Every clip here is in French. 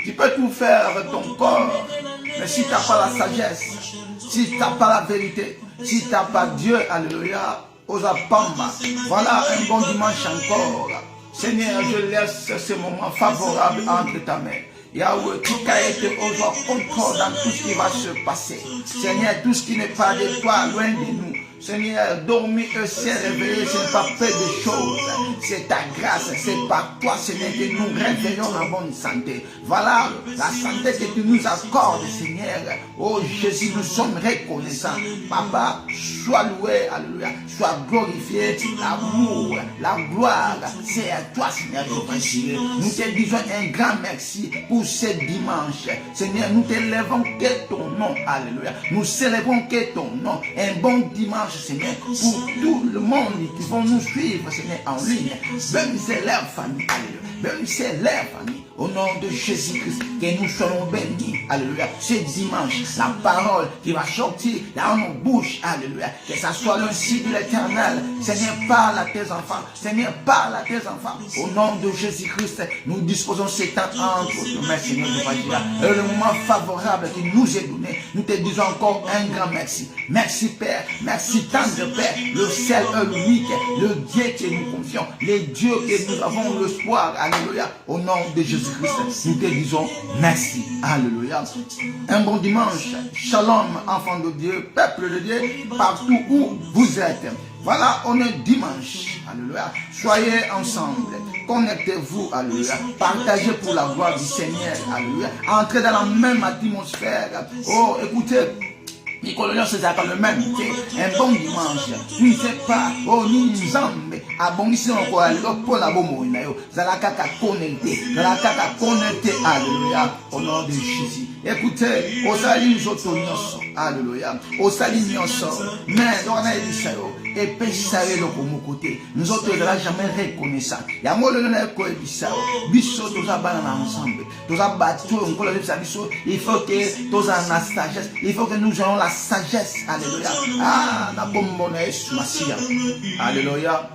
Tu peux tout faire avec ton corps, mais si tu n'as pas la sagesse, si tu n'as pas la vérité, si tu n'as pas Dieu, alléluia, Osapamba. Voilà un bon dimanche encore. Seigneur, je laisse ce moment favorable entre ta main. Yahweh, tu as été aujourd'hui contrôle dans tout ce qui va se passer. Seigneur, tout ce qui n'est pas de toi, loin de nous. Seigneur, dormir et se réveiller, ce n'est pas peu de choses. C'est ta grâce, c'est par toi, Seigneur, que nous réveillons en bonne santé. Voilà la santé que tu nous accordes, Seigneur. Oh Jésus, nous sommes reconnaissants. Papa, sois loué, alléluia, sois glorifié. L'amour, la gloire, c'est à toi, Seigneur. Nous te disons un grand merci pour ce dimanche. Seigneur, nous te lèvons que ton nom, alléluia. Nous célébrons que ton nom. Un bon dimanche, Seigneur, pour tout le monde qui vont nous suivre, Seigneur, en ligne. Même c'est leur famille, alléluia. Même c'est leur famille. Au nom de Jésus-Christ, que nous soyons bénis, alléluia. Ce dimanche, la parole qui va sortir dans nos bouches, alléluia. Que ça soit le signe de l'éternel. Seigneur, parle à tes enfants. Seigneur, parle à tes enfants. Au nom de Jésus-Christ, nous disposons ce temps entre tes mains, Seigneur de Vajira. Et le moment favorable qui nous est donné, nous te disons encore un grand merci. Merci Père, merci tendre Père, le seul et l'unique, le Dieu que nous confions, le Dieu que nous avons l'espoir, alléluia. Au nom de Jésus-Christ, nous te disons merci, alléluia. Un bon dimanche, shalom, enfants de Dieu, peuple de Dieu, partout où vous êtes. Voilà, on est dimanche, alléluia. Soyez ensemble, connectez-vous, alléluia. Partagez pour la gloire du Seigneur, alléluia. Entrez dans la même atmosphère. Oh, écoutez. Les coloniaux, c'est le même. Un bon dimanche. Tu ne sais pas. Oh, nous sommes. Ah bon, ici encore. Pour la bonne. Zalakaka connecté. Zalakaka connecté. Alléluia. Au nom de Jésus. Écoutez. Au salut, nous autres. Alléluia. Au salut, nous sommes. Mais, on a dit ça. Et péché, le côté. Nous autres, ne l'avons jamais reconnaissant. Il y a un mot de l'école. Bisso, tous à banana ensemble. Tous à bateau. Il faut que tous à la sagesse. Il faut que nous ayons la sagesse, alléluia. Ah, la bombe est Massia, alléluia.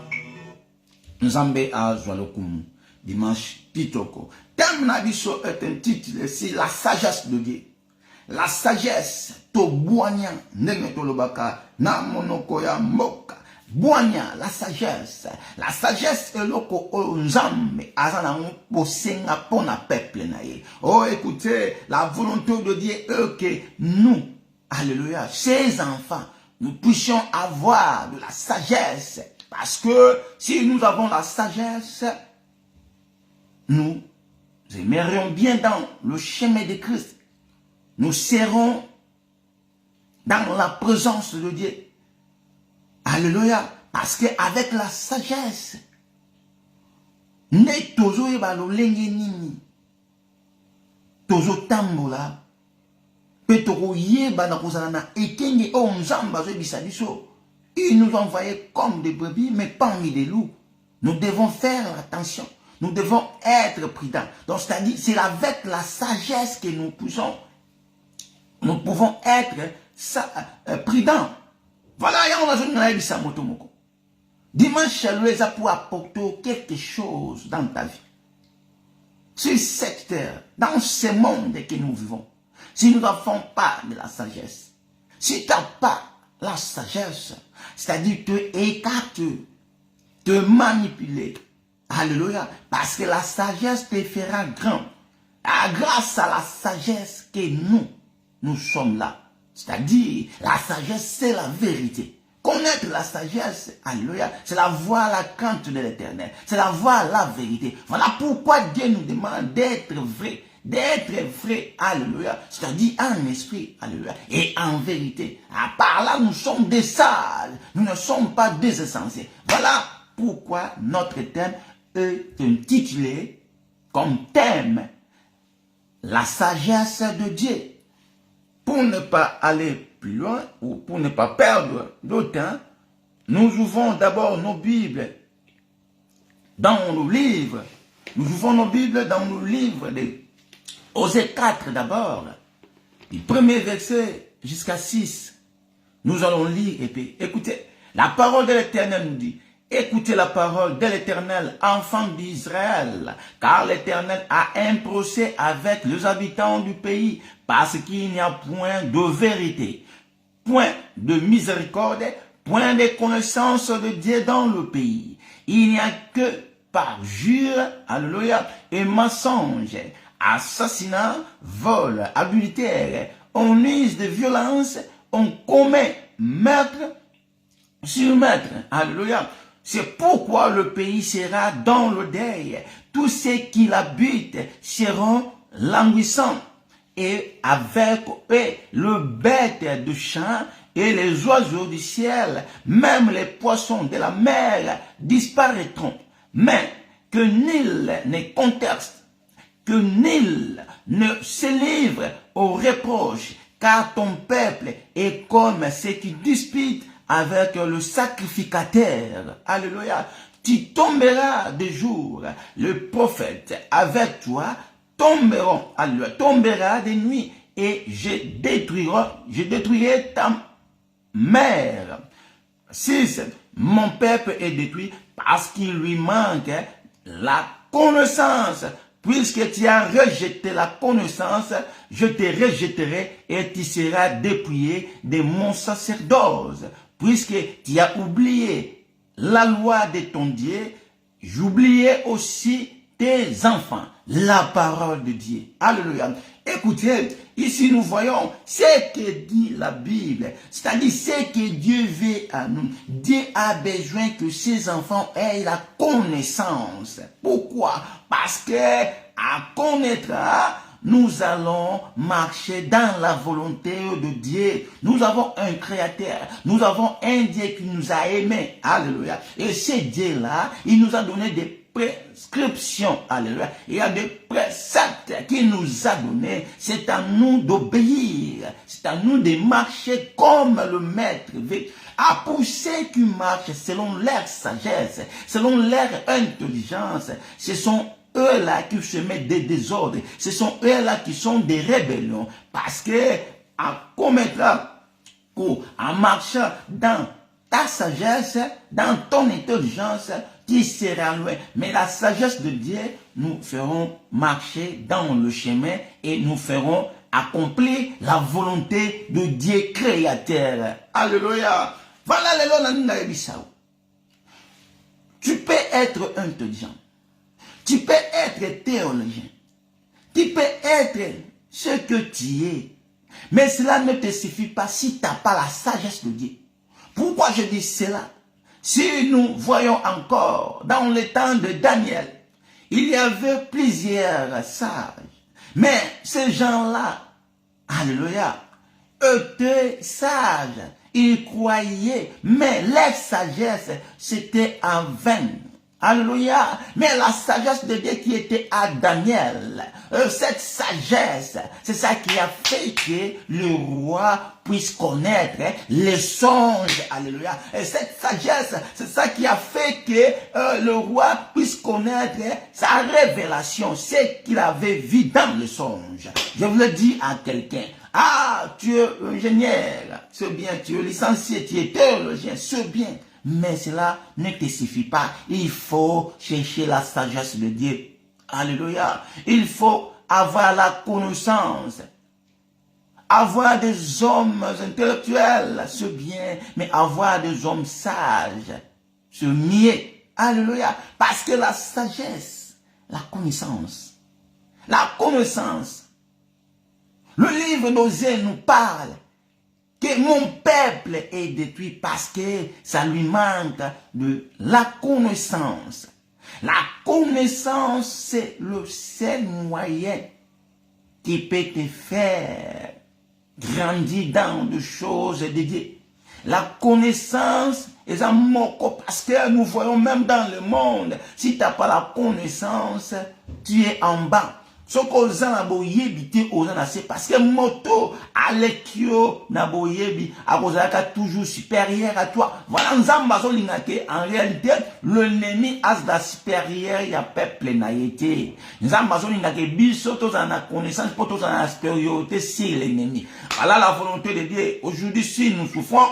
Nous avons à Joalokum, dimanche Pitoko. Thème Nabiso est un titre, c'est la sagesse de Dieu. La sagesse, to boigna, negetolobaka, na monokoya moka. Boigna, la sagesse. La sagesse est loko onzambe, azana posenga pona peuple naye. Oh, écoutez, la volonté de Dieu est que nous, alléluia, ces enfants, nous puissions avoir de la sagesse. Parce que si nous avons la sagesse, nous aimerions bien dans le chemin de Christ. Nous serons dans la présence de Dieu. Alléluia. Parce qu'avec la sagesse, ne tozo ebalo lenge nini. Tozo tambola. Il nous envoyait comme des brebis, mais parmi des loups. Nous devons faire attention. Nous devons être prudents. Donc, c'est-à-dire, c'est avec la sagesse que nous pouvons être prudents. Voilà, on a dit ça, motomoko. Dimanche, ça pour apporter quelque chose dans ta vie. Sur cette terre, dans ce monde que nous vivons. Si nous n'avons pas de la sagesse, si tu n'as pas la sagesse, c'est-à-dire te écarter, te manipuler, alléluia, parce que la sagesse te fera grand. Grâce à la sagesse que nous sommes là. C'est-à-dire, la sagesse, c'est la vérité. Connaître la sagesse, alléluia, c'est la voie à la crainte de l'éternel. C'est la voie à la vérité. Voilà pourquoi Dieu nous demande d'être vrai. D'être vrai, alléluia, c'est-à-dire en esprit, alléluia, et en vérité. À part là, nous sommes des sages, nous ne sommes pas des insensés. Voilà pourquoi notre thème est intitulé comme thème la sagesse de Dieu. Pour ne pas aller plus loin, ou pour ne pas perdre de temps, nous ouvrons d'abord nos Bibles dans nos livres. Nous ouvrons nos Bibles dans nos livres de Osée 4 d'abord, du premier verset jusqu'à 6. Nous allons lire et puis écoutez, la parole de l'Éternel nous dit, Écoutez la parole de l'Éternel, enfants d'Israël, car l'Éternel a un procès avec les habitants du pays, parce qu'il n'y a point de vérité, point de miséricorde, point de connaissance de Dieu dans le pays. Il n'y a que parjure, alléluia, et mensonge, assassinat, vol, adultère, on use de violence, on commet meurtre sur meurtre, alléluia. C'est pourquoi le pays sera dans le deuil. Tous ceux qui l'habitent seront languissants. Et avec eux, le bête de champ et les oiseaux du ciel, même les poissons de la mer disparaîtront. Mais que nul ne conteste, que nul ne se livre au reproche, car ton peuple est comme ceux qui disputent avec le sacrificateur. Alléluia. Tu tomberas de jour. Le prophète avec toi tomberont. Alléluia. Tombera de nuit. Et je détruirai ta mère. 6. Mon peuple est détruit parce qu'il lui manque la connaissance. Puisque tu as rejeté la connaissance, je te rejetterai et tu seras dépouillé de mon sacerdoce. Puisque tu as oublié la loi de ton Dieu, j'oubliais aussi tes enfants. La parole de Dieu. Alléluia. Écoutez, ici nous voyons ce que dit la Bible, c'est-à-dire ce que Dieu veut à nous. Dieu a besoin que ses enfants aient la connaissance. Pourquoi? Parce que à connaître, nous allons marcher dans la volonté de Dieu. Nous avons un créateur. Nous avons un Dieu qui nous a aimés. Alléluia. Et ce Dieu-là, il nous a donné des prescriptions. Alléluia. Il y a des préceptes qu'il nous a donnés. C'est à nous d'obéir. C'est à nous de marcher comme le maître veut. À pour ceux qui marchent selon leur sagesse, selon leur intelligence, ce sont eux-là qui se mettent des désordres. Ce sont eux-là qui sont des rébellions. Parce que, à commettre ou en marchant dans ta sagesse, dans ton intelligence, tu seras loin. Mais la sagesse de Dieu, nous ferons marcher dans le chemin et nous ferons accomplir la volonté de Dieu créateur. Alléluia. Voilà le tu peux être intelligent. Tu peux être théologien. Tu peux être ce que tu es. Mais cela ne te suffit pas si tu n'as pas la sagesse de Dieu. Pourquoi je dis cela? Si nous voyons encore dans le temps de Daniel, il y avait plusieurs sages. Mais ces gens-là, alléluia, étaient sages. Ils croyaient, mais leur sagesse, c'était en vain. Alléluia. Mais la sagesse de Dieu qui était à Daniel, cette sagesse, c'est ça qui a fait que le roi puisse connaître les songes. Alléluia. Et cette sagesse, c'est ça qui a fait que le roi puisse connaître sa révélation, ce qu'il avait vu dans le songe. Je vous le dis à quelqu'un. Ah, tu es ingénieur, c'est bien, tu es licencié, tu es théologien, c'est bien. Mais cela ne te suffit pas. Il faut chercher la sagesse de Dieu. Alléluia. Il faut avoir la connaissance. Avoir des hommes intellectuels, c'est bien. Mais avoir des hommes sages, c'est mieux. Alléluia. Parce que la sagesse, la connaissance, le livre d'Osée nous parle que mon peuple est détruit parce que ça lui manque de la connaissance. La connaissance, c'est le seul moyen qui peut te faire grandir dans des choses de Dieu. La connaissance est un mot parce que nous voyons même dans le monde, si tu n'as pas la connaissance, tu es en bas. Ce qu'on a c'est parce que moto alekio na boyebi akozaka toujours supérieur à toi. Voilà en réalité l'ennemi a la supérieur ya peuple na yete. Nzambazolingake biso to na connaissance pour to na supériorité sur l'ennemi. Voilà la volonté de Dieu. Aujourd'hui si nous souffrons,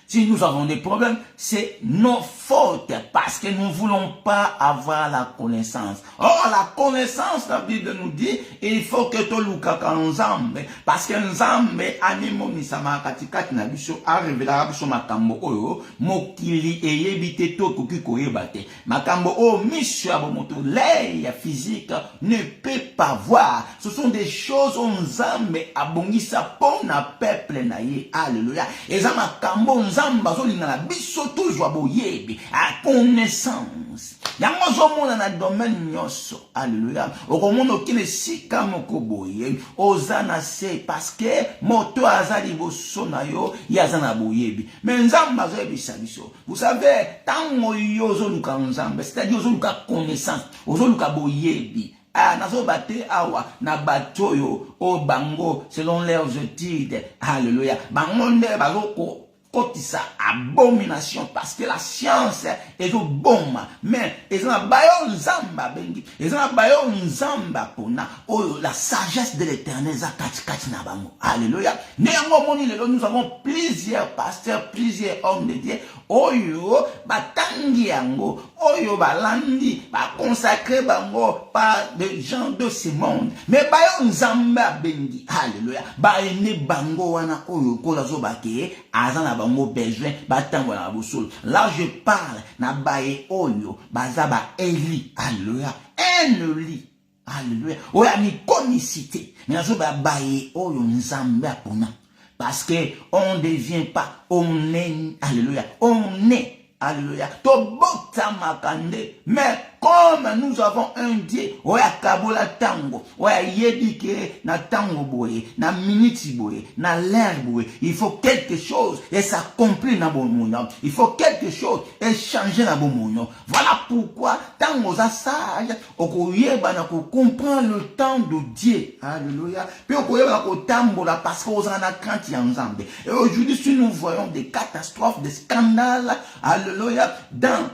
Si nous avons des problèmes, c'est nos fautes parce que nous ne voulons pas avoir la connaissance. Or, la connaissance, la Bible nous dit, il faut que tu lukaka nzambe parce que nzambe animonisama katikati na biso a révélé biso makambo oyo mokili eyebite to koki koyebate. Makambo o miso ya bomoto l'œil physique ne peut pas voir. Ce sont des choses nzambe abongisa pona peuple na ye. Alléluia. Eza makambo nzamba zolinga biso toujours boyebi a connaissance yango zomona na domaine nyonso. Alléluia. Okomona okile sika moko boye ozana se parce que moto azali boso na yo yazana boyebi mais nzamba zoyebisa biso. Vous savez tango yo zoluka nzamba c'est-à-dire zoluka connaissance ozoluka boyebi. Nazo bate awa na batoyo o bango selon leurs études. Alléluia. Bango nde bazoko kotisa abomination parce que la science est au bon mais ils ont bayo nzamba bengi ils ont bayo nzamba pona oh la sagesse de l'Éternel za kati na bango. Alléluia. Néanmoins moni lelo nous avons plusieurs pasteurs, plusieurs hommes de Dieu oyo batangi yango oyo balandi ba consacré bango par des gens de ce monde mais bayo nzamba bengi. Alléluia. Ba ene bango wana oyo kola zo bake azana bango besoin batango na bosolo. Là je parle na baye oyo bazaba Eli. Alléluia. Eli. Alléluia. Oya mi comicité mais nazo ba baye oyo nzamba pona parce que on ne devient pas, on est. Alléluia. On est. Alléluia. Tobota makande. Mais comme nous avons un Dieu, oya kabola tango, oya yedike na tango boye, na minute boye, na l'air boye. Il faut quelque chose et s'accomplir na bon monde. Il faut quelque chose et changer na bon monde. Voilà pourquoi tango za sage, okoyeba na ko comprendre le temps de Dieu. Alléluia. Puis okoyeba na ko tambola parce que on a crainte ensemble. Et aujourd'hui si nous voyons des catastrophes, des scandales, alléluia, dans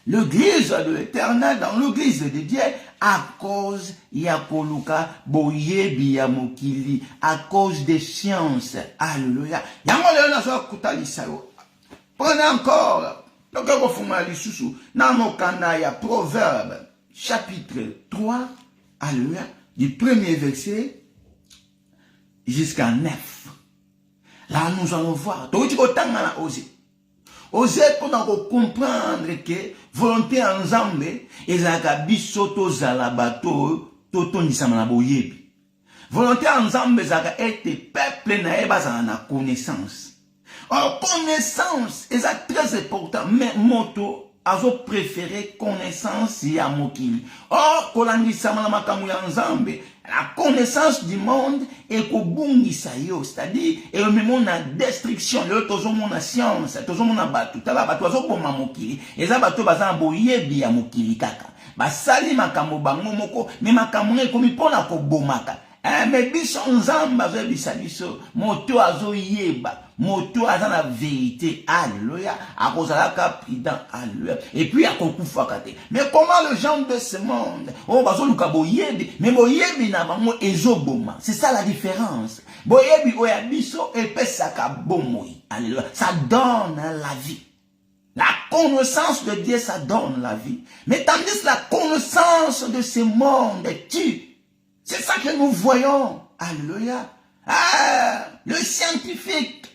l'église de l'Éternel, dans l'église de Dieu, à cause yakoluka boyebi ya mokili, à cause des sciences. Alléluia. Yango le na so kutalisa yo. Prenez encore donc ko fuma lisusu na mokanda ya Proverbe chapitre 3. Alléluia. Du premier verset jusqu'à 9. Là nous allons voir. To ko tanga na oser. Oser pour comprendre que volonté ensemble ezaka biso tozala bato totonisama na boyebi. Volonté ensemble ezaka ete peuple na ebazana na connaissance. Or connaissance est très important mais moto azo préféré connaissance ya mokili. Or kolandisama na makambo ya nzambe la connaissance du monde est kobungisa yo, c'est-à-dire et même na destruction le tozomo na science tozomo na batu tala batu azoboma mokili eza batu bazana boyebi ya mokili kaka basali makambo bango moko mais makambo ekomi pona kobomaka. Mais biso nzamba azobisa biso moto azoyeba moto azana vérité. Alléluia. Akozalaka prudent. Alléluia. Et puis akokufa kate. Mais comment le genre de ce monde oh bazoluka boyebi mais boyebi na bango ezoboma. C'est ça la différence. Boyebi oya biso epesaka bomoi. Alléluia. Ça donne la vie. La connaissance de Dieu, ça donne la vie. Mais tandis la connaissance de ce monde tue. C'est ça que nous voyons. Alléluia. Ah, le scientifique,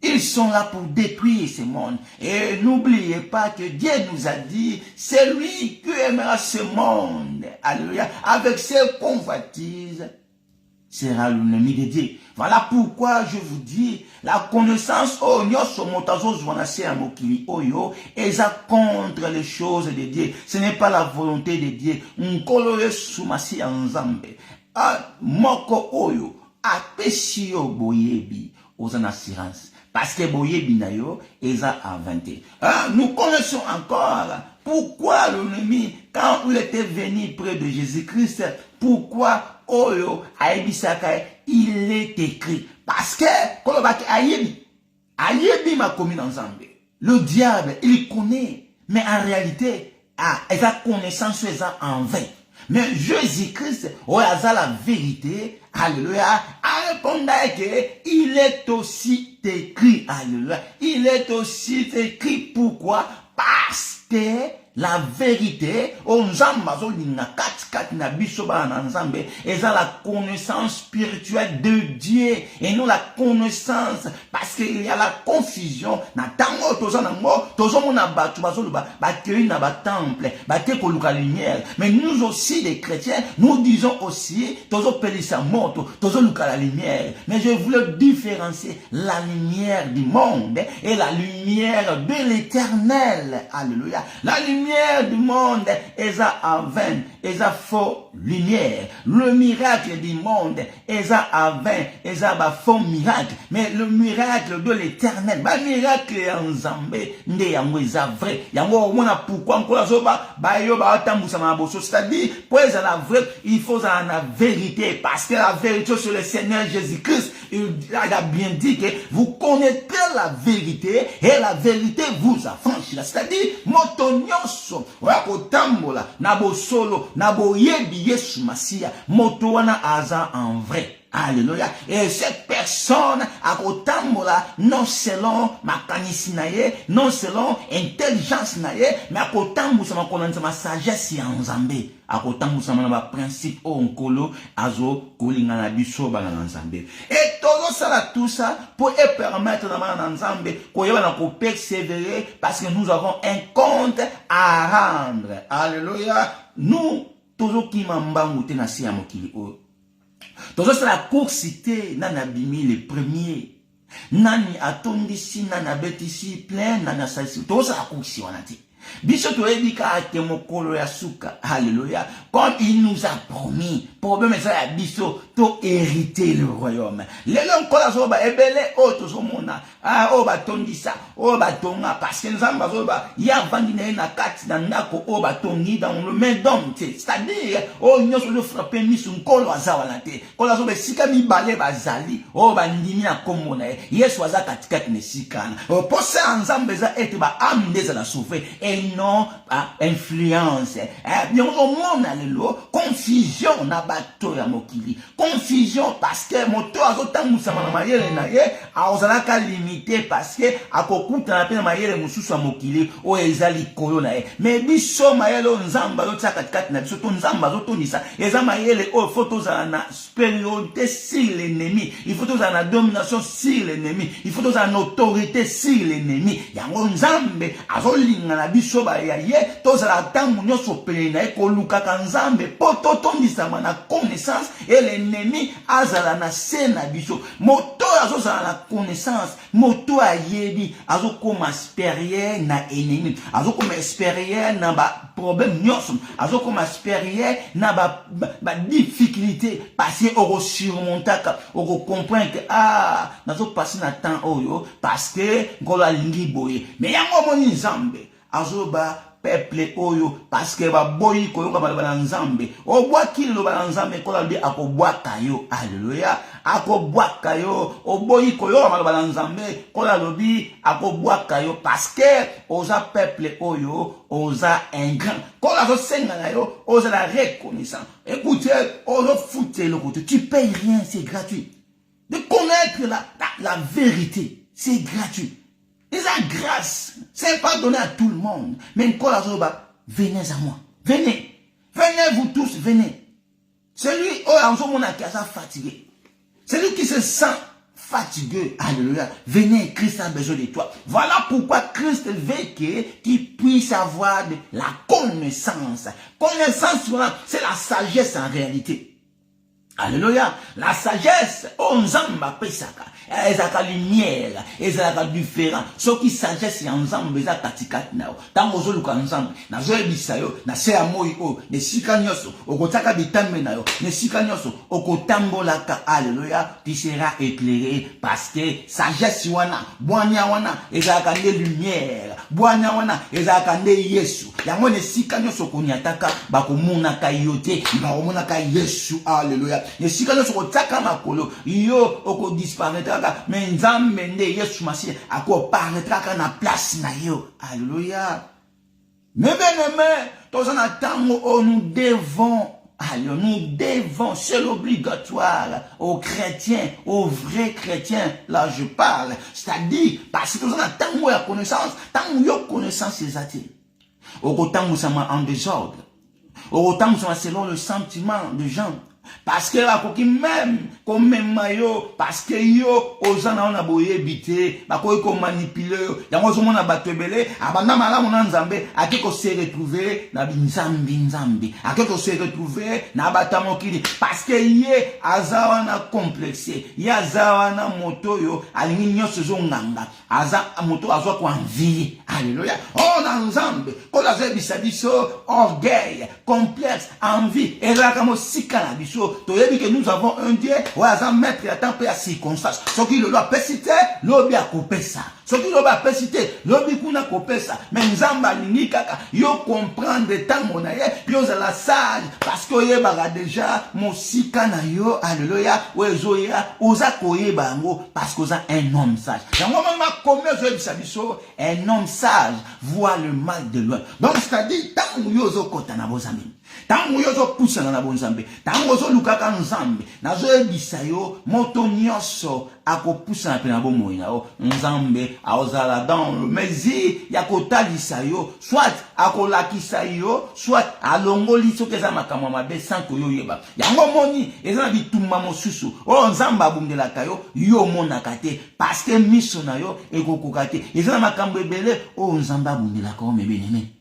ils sont là pour détruire ce monde. Et n'oubliez pas que Dieu nous a dit, c'est lui qui aimera ce monde. Alléluia. Avec ses convoitises, sera l'ennemi de Dieu. Voilà pourquoi je vous dis, la connaissance, oh, nyoso motazo zwanase amokili oyo, eza contre les choses de Dieu. Ce n'est pas la volonté de Dieu. Nkolo sumasi anzambe. Moko oyo, apesi yo boyebi, aux en assurance. Parce que boyebi na yo, eza inventé. Nous connaissons encore pourquoi l'ennemi, quand il était venu près de Jésus-Christ, pourquoi oyo aibisaka, il est écrit. Parce que, kolobaki ayebi ma commune ensemble. Le diable, il connaît. Mais en réalité, il a connaissance, il a en vain. Mais Jésus-Christ, oyaza la vérité, alléluia, a répondu qu'il est aussi écrit, alléluia. Il est aussi écrit, pourquoi? Parce que la vérité, on zambazo na kat na bisoba na nzambe, et ça la connaissance spirituelle de Dieu, et non la connaissance, parce qu'il y a la confusion, na tango tozo na mo, tozo mona batu bazo ba kei na ba temple, ba te ko luka lumière, mais nous aussi les chrétiens, nous disons aussi, tozo pelisa moto, tozo luka la lumière, mais je voulais différencier la lumière du monde et la lumière de l'éternel, alléluia, la lumière du monde est à vain, est à faux lumière. Le miracle du monde est à vain, est à faux miracle. Mais le miracle de l'éternel, le miracle en Zambé, n'est pas vrai. Pourquoi c'est-à-dire, pour être la vraie, il faut la vérité. Parce que la vérité sur le Seigneur Jésus-Christ, il a bien dit que vous connaîtrez la vérité et la vérité vous affranchira. C'est-à-dire, motonyoso, wakotambola, nabo solo, nabo yebi yesu masia, moto wana aza en vrai. Alléluia. Et cette personne a kotambola non selon makanisinaye, non selon intelligence naye, mais a kotambola sama konanza ma sagesse en Nzambe. A kotambola sama na principe onkolo azo kolinga na biso bana Nzambe. Et todo ça tout ça pour permettre na Nzambe koyeba na ko persévérer parce que nous avons un compte à rendre. Alléluia. Nous toujours qui mambangu te na siya mokili o. Donc c'est la coursité nana bimi les premiers nani atondisi nana betisi plein nana salisi tout ça la course on a dit biso to edika ate mokolo ya suka alléluia comme il nous a promis problème ça ya biso to hériter le royaume lelo nkola so ba ebele o to so mona o ba tondisa o ba tonga parce que nzamba so ba ya vandi na kati na ndako o ba tongi dans le main d'homme c'est-à-dire o nyoso le frapper misu nkolo azawala te kola so be sika mi balé bazali o ba ndimi na komona yesu aza katikati ne sikana o posa nzambe za ete ba amdeza la souffrir et non influence bien au monde alléluia confusion na bato ya mokili confusion parce que moto azotambusa na mayele na ye azalaka limité parce que akokuta na pe na mayele mususu ya mokili o ezali kolo na ye mais biso mayele nzamba zotsaka katikati na biso to nzamba zotondisa eza mayele o photo za na supériorité sur l'ennemi il faut tous na domination sur l'ennemi il faut tous na autorité sur l'ennemi yango nzambe azolinga na biso ba ya ye tozala tangu nyoso pele na ekoluka kanzambe poto tondisama na connaissance et l'ennemi azala na sena biso moto azozala na connaissance moto ayebi azokoma supérieur na ennemi azokoma supérieur na ba problème nyoso azokoma supérieur na ba difficulté parce que oko surmontaka oko comprendre que nazo passer na temps oyo parce que ngolo alingi boye mais yango moni nzambe azoba peuple oyo parce que ba boyi koyoka bala nzambe obwaki lo bala nzambe kola bi akobwaka yo alléluia akobwaka yo oboyi koyoka bala nzambe kola lobi akobwaka yo parce que oza peuple oyo oza un grand kola zo senga na yo oza la reconnaissance écoutez ozo fouter le côté tu payes rien c'est gratuit de connaître la vérité c'est gratuit. C'est grâce. C'est pas donné à tout le monde. Mais quand venez à moi. Venez. Venez vous tous, venez. Celui qui est fatigué. Celui qui se sent fatigué. Alléluia. Venez, Christ a besoin de toi. Voilà pourquoi Christ veut qu'il puisse avoir de la connaissance. Connaissance, c'est la sagesse en réalité. Alléluia. La sagesse, on zamba pesaka. Ezaka lumière, ezaka différent. Ce qui sagesse ensemble, ezaka katikati nao. Tango zo luka ensemble, na zo ebisa yo, na se amoyi o, ne sika nyoso, okotaka bitambe na yo, ne sika nyoso, okotambolaka. Alléluia. Tu seras éclairé parce que sagesse wana, boanya wana, ezaka nde lumière, boanya wana, ezaka nde Yesu. Yango ne sika nyoso konyataka, bakomonaka yote, bakomonaka Yesu. Alléluia. Ne sika nyoso kotaka makolo, yo oko disparaître. Mais nzambe nde Yesu Masia akoparaîtra na place na yo. Alléluia. Mais bien aimé, tous en attendant, nous devons alors nous devons, c'est l'obligatoire aux chrétiens, aux vrais chrétiens, là je parle, c'est-à-dire, parce que nous avons tant de connaissance, tant de connaissance ces athées. Autant nous sommes en désordre, autant nous sommes selon le sentiment de gens. Parce que la coquille même, comme même maillot, parce que yo, aux gens on a beau éviter, bah quoi qu'on manipule, y'a moi on a battu belé, abandon malade on a nzambé, à qui qu'on s'est retrouvé, na binzambi, à qui qu'on s'est retrouvé, na batamo kili, parce que yé, azawana complexé, y'a azawana moto yo, alingi nyo se zonganga, aza moto azwa kwa envie, alléluia, on a nzambe, qu'on a zé bisabiso, orgueil, complexe, envie, et là comme si cannabis. Tu que nous avons un Dieu, ou à mettre la tempête à circonstance. Ce qui le doit péciter, l'objet a coupé ça. Ce qui le doit péciter, l'objet qu'on a coupé ça. Mais nous avons kaka, yo comprendre de temps mon aïe, yo la sage, parce que yo baga déjà, mon sikana yo, alléluia, ou ezoya, oza koye bango, parce que oza un homme sage. Dans moi, un homme sage voit le mal de loin. Donc, c'est-à-dire, tant yo zo kota na vos amis. Tant yo zo pousse na bon zambe. Tant yo zo lukaka nzambe. Na zo ebisa yo, moto nyonso, ako pousse na pena bon moina yo. Nzambe, aozala dans le mezi, yako talisa yo, soit ako lakisa yo, soit alongoli so keza makamwa mabe sans ko yo yeba. Yango moni, eza bitumba mosusu. Oh nzamba bundela kayo, yo monaka te, parce que miso na yo ekokoka te. Eza makambo ebele, oh nzamba bundela ko mebenene.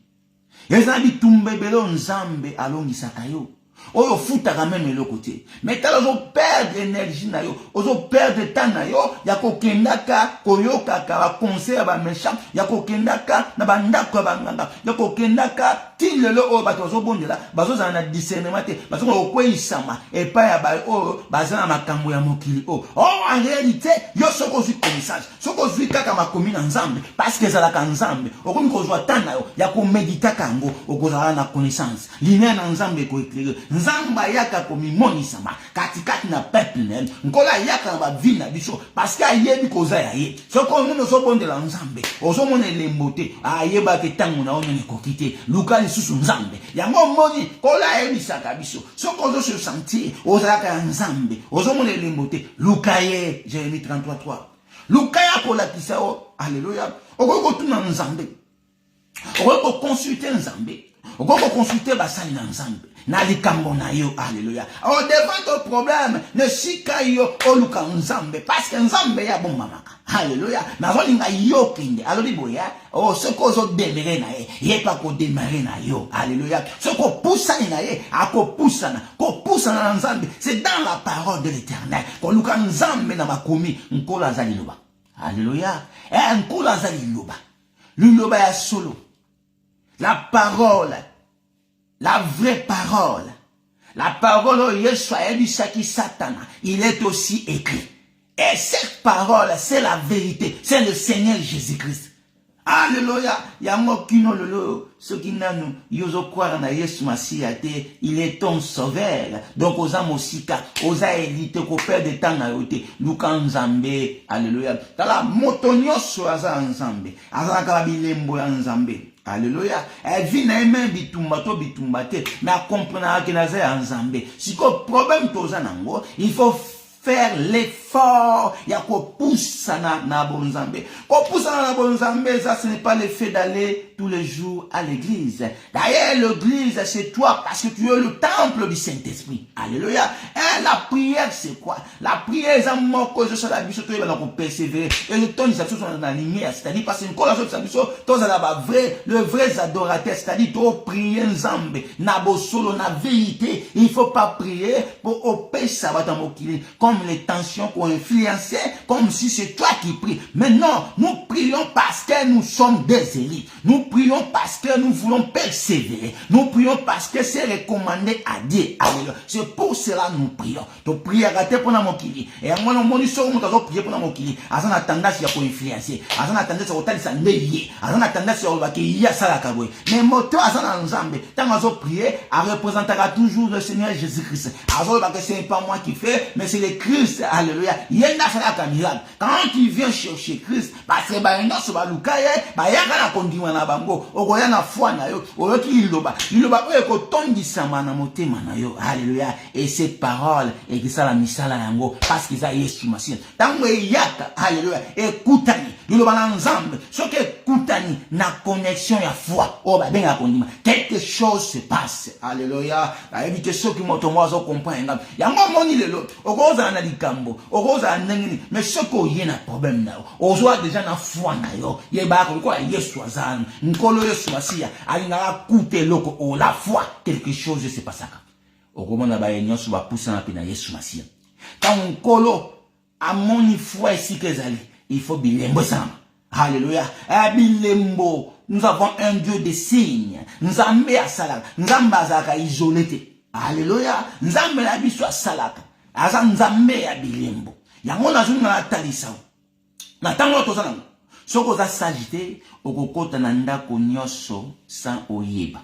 Eza bitumba ebele nzambe alongisaka yo. Oyo futaka même le côté. Mais t'as ozo perdre énergie na yo, ozo perdre temps na yo, yako kendaka koyoka ka concert ba méchant, yako kendaka na bandako ba nganga, yako kendaka til le o bato ozo bondela, bazo za na discernement te, bazo ko kweisama et pas ya ba o baza na makambo ya mokili o. Oh en réalité, yo soko zui connaissance, soko zui kaka makomi na nzambe parce que zala ka nzambe, okomi ko zwa temps na yo, yako méditer kango, okozala na connaissance. Liné na nzambe ko éclairer. Nzamba yaka komi monisama katikati na peuple nen nkola yaka na ba vie na biso parce que ayebi koza ya ye soko muno so bondela nzambe ozo mona lembote ayeba ke tango na onene kokite luka lisusu nzambe yango moni kola yebisaka biso soko ozo se sentir ozaka nzambe ozo mona lembote luka ye Jérémie 33:3 luka ya kola kisao alléluia okoko tuna nzambe okoko consulter nzambe okoko consulter basali na nzambe na likambo na yo, alléluia. Oh, devant ton problème, ne shika yo oluka nzambe, parce que nzambe ya bon mamaka, alléluia. Na zolinga yo kinde, alori boya, oh, ce qu'on zo démarrer na ye pas ko démarrer na yo, alléluia. Ce qu'on pousse na ye, ako pousse na nzambe, c'est dans la parole de l'Éternel. Ko luka nzambe na makomi, nkola zali loba, alléluia. Nkola zali loba, luloba ya solo, la parole. La vraie parole. La parole de Yeshua Elisaki Satana. Il est aussi écrit. Et cette parole, c'est la vérité. C'est le Seigneur Jésus-Christ. Alléluia. Yamo kino lolo. Ce qui n'a nous. Yozo croire na Yesu Masiate. Il est ton sauveur. Donc, osa mosika. Osa élite. Ko perd de temps na yote. Luka nzambe. Alléluia. Tala motonyo so aza nzambe. Aza kabilembo ya nzambe. Alléluia. Elle vit na même bitumbato bitumbate. Mais à comprendre que naze nzambe. Si ko problème toza nango, il faut faire l'effort. Ya ko poussa na bonzambe. Ko poussa na bonzambe, ça ce n'est pas le fait d'aller tous les jours à l'église. D'ailleurs, l'église c'est toi parce que tu es le temple du Saint-Esprit. Alléluia. Et la prière c'est quoi? La prière c'est mon cause sur la biso toi va donc persévérer. Et le temps ça sont dans la lumière, c'est-à-dire parce que une collation ça biso, toi ça là vrai, le vrai adorateur, c'est-à-dire toi prier nzambe, na bo solo na vérité. Il faut pas prier pour opérer ça va dans mokili comme les tensions qu'on influençait comme si c'est toi qui pries. Mais non, nous prions parce que nous sommes des élites. Nous prions parce que nous voulons persévérer. Nous prions parce que c'est recommandé à Dieu. Alléluia. C'est pour cela que nous prions. Donc, prier à pour la mokili. Et à moi, nous sommes prier pour la mokili. À ça, on a tendance à influencer. À ça, on a tendance à retarder sa neige. À ça, on a tendance à retarder sa lakaboué. Mais moto, à ça, on a ensemble. Tant qu'on prier, elle représentera toujours le Seigneur Jésus-Christ. À ça, c'est pas moi qui fais, mais c'est les Christ, alléluia, il y a un miracle. Quand tu viens chercher Christ, parce que bah non sur balukaye, bah ya kana kondima na bango, okoya na foi na yo, oyoki iloba ko tondisa mana motema na yo, alléluia. Et cette parole et que ça la misala yango parce que ça Yesu Masiya. Tango yaka, alléluia, écoutani, iloba na nzambe, so que écoutani na connexion ya foi, oh bah benga kondima, quelque chose se passe, alléluia. La éviter ceux qui m'ont tombé comprendre. Yango moni lelo, okoza na likambo, okoza nengini, mais ce ko yena problème na, ozoa déjà na foi na yo, yeba ko Yesu azan, nkolo Yesu Masiya, alinga coûter loko o la foi, quelque chose se passe. Okomona ba yenyo so ba poussa na pina Yesu Masiya. Quand nkolo amoni foi ici que zali, il faut bilembo sama. Alléluia. Bilembo. Nous avons un Dieu de signes. Nzambe a salaka. Nzambe azaka isolé. Alléluia. Nzambe la biso a salaka. Aza nzambe a bilembo. Yango na zunga na talisa. Na tango tozana. Soko za sagité, okokota na ndako nyonso sans oyeba.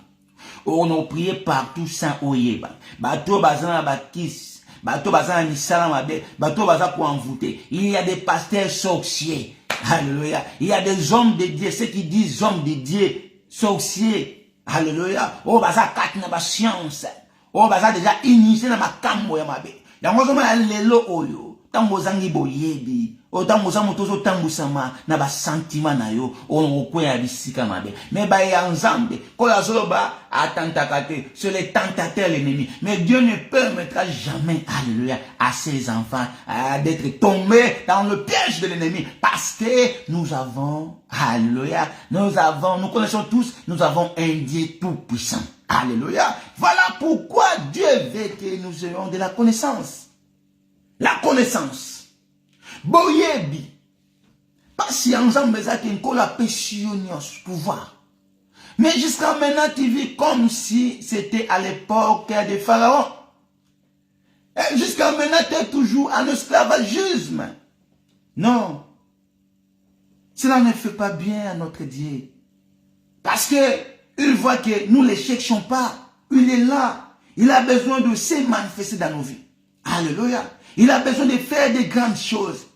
On a prié partout sans oyeba. Bato bazana bakis. Bato bazana misala mabe. Bato bazana ko envoûter. Il y a des pasteurs sorciers. Alléluia. Il y a des hommes de Dieu, ceux qui disent hommes de Dieu, sorciers. Alléluia. Oh, baza kat na ba science. Oh, baza déjà initié na ma kambo ya mabe. Yango zoma lelo oyo. Tango zangi boyebi. O tango za motozo tango sama na ba sentiment na yo. O okwe ya bisika mabe. Mais ba ya nzambe. Ko ya solo ba atantakate. C'est les tentateurs l'ennemi. Mais Dieu ne permettra jamais, alléluia, à ses enfants d'être tombés dans le piège de l'ennemi. Parce que nous avons, alléluia, nous connaissons tous, nous avons un Dieu tout puissant. Alléluia. Voilà pourquoi Dieu veut que nous ayons de la connaissance. La connaissance. Boyebi. Parce qu'il y a un homme qui a pouvoir. Mais jusqu'à maintenant, tu vis comme si c'était à l'époque des pharaons. Et jusqu'à maintenant, tu es toujours en esclavagisme. Non. Cela ne fait pas bien à notre Dieu. Parce que il voit que nous ne les cherchons pas. Il est là. Il a besoin de se manifester dans nos vies. Alléluia. Il a besoin de faire de grandes choses.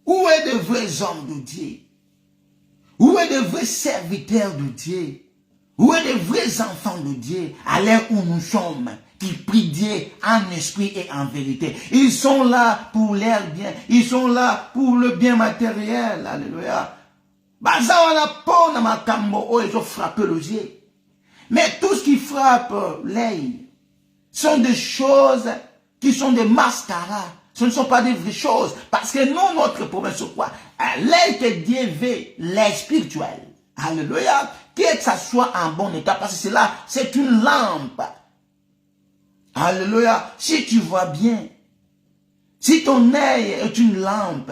Où est de vrais hommes de Dieu? Où est de vrais serviteurs de Dieu? Où est de vrais enfants de Dieu? À l'heure où nous sommes, qui prient Dieu en esprit et en vérité. Ils sont là pour leur bien. Ils sont là pour le bien matériel. Alléluia. Ils ont frappé le yeux. Mais tout ce qui frappe l'œil sont des choses qui sont des mascarades. Ce ne sont pas des vraies choses. Parce que nous, notre problème, c'est quoi? L'œil que Dieu veut, l'œil spirituel. Alléluia. Que ça soit en bon état. Parce que c'est là, c'est une lampe. Alléluia. Si tu vois bien, si ton œil est une lampe,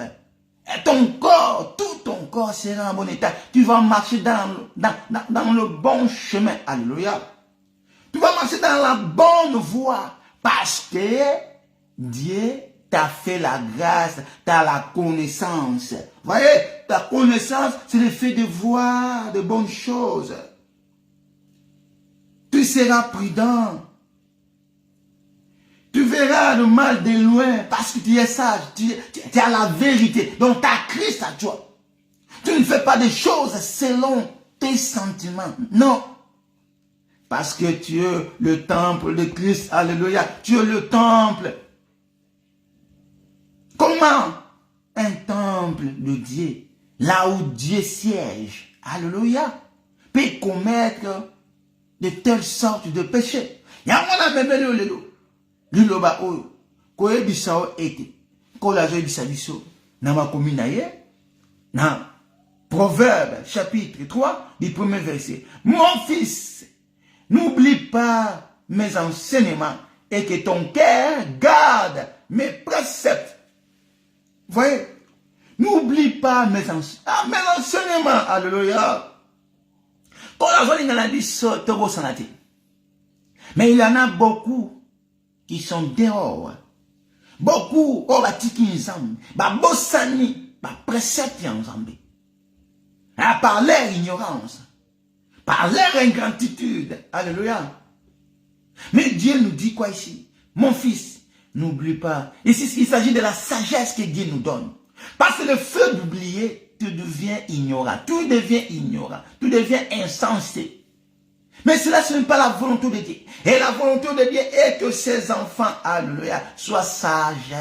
et ton corps, tout ton corps sera en bon état. Tu vas marcher dans le bon chemin. Alléluia. Tu vas marcher dans la bonne voie. Parce que Dieu t'a fait la grâce, t'as la connaissance. Voyez, ta connaissance, c'est le fait de voir de bonnes choses. Tu seras prudent. Tu verras le mal de loin parce que tu es sage, tu as la vérité. Donc tu as Christ à toi. Tu ne fais pas des choses selon tes sentiments. Non. Parce que tu es le temple de Christ. Alléluia. Tu es le temple. Comment? Un temple de Dieu. Là où Dieu siège. Alléluia. Peut commettre de telles sortes de péchés. Yamona bebele olelo. Liloba oyo. Koye bisao ete. Kolazo bisa biso. Na makomi na ye. Na Proverbe chapitre 3 du premier verset. Mon fils, n'oublie pas mes enseignements et que ton cœur garde mes préceptes. Voyez, n'oublie pas mes enseignements. Alléluia. Mais il y en a beaucoup qui sont dehors. Beaucoup, préceptes ensemble. Par leur ignorance, par leur ingratitude. Alléluia. Mais Dieu nous dit quoi ici? Mon fils, N'oublie pas. Ici, il s'agit de la sagesse que Dieu nous donne. Parce que le feu d'oublier, tu deviens ignorant. Tu deviens ignorant. Tu deviens insensé. Mais cela, ce n'est pas la volonté de Dieu. Et la volonté de Dieu est que ses enfants, alléluia, soient sages.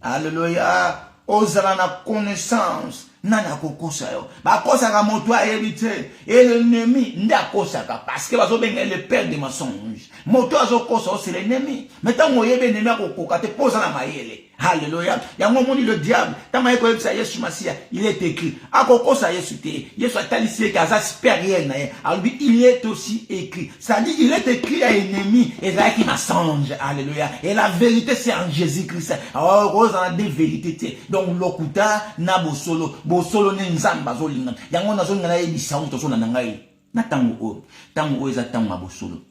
Alléluia. Ozala na connaissance. Nana kokosa yo. Ba kosa ka moto a hérité. Et l'ennemi nda kosa ka. Parce que bazo benga le père des mensonges. Moto azo kosa c'est l'ennemi. Mais tant moye be ennemi akokoka te pose na mayele. Alléluia. Yango moni le diable. Tant maye ko yebisa Yesu Masia. Il est écrit. Akokosa Yesu te. Yesu atalisé kaza supérieur na ye. Alors il est aussi écrit. Ça dit il est écrit à ennemi. Et là qui mensonge. Alléluia. Et la vérité c'est en Jésus-Christ. Alors rose en des vérités. Donc lokuta na bosolo. Bosolo ne nzamba zolinga. Yango na zolinga na yebisa on tosona na ngai. Na tango o eza tango bosolo.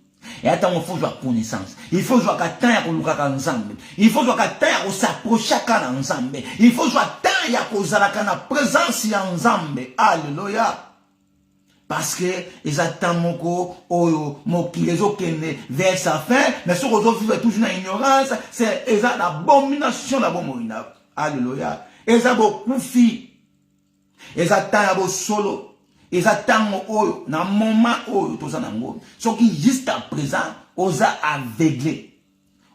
Et attends, il faut jouer connaissance. Il faut jouer à temps à ensemble. Il faut jouer à temps à s'approcher ensemble. Il faut jouer à temps à cause de la présence ensemble. Alléluia. Parce que ils attendent mon qui les ont vers sa fin, mais ceux qui vivent toujours dans l'ignorance, c'est l'abomination de la bonne. Alléluia. Ils ont beaucoup de filles. Ils attendent à solo. Et ça tant au na moment où tout ça nango ce qui jusqu'à présent osa aveuglé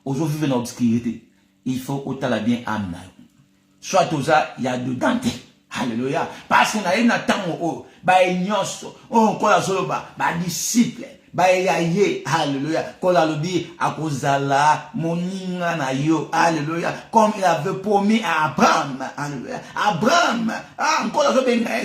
osa vivre dans l'obscurité il faut autant la bien âme soit osa il y a dedans alléluia parce que na ina tant au ba ignoso on kola solo ba disciple ba yaye alléluia kola lobi akozala moninga na yo alléluia comme il avait promis à Abraham alléluia Abraham encore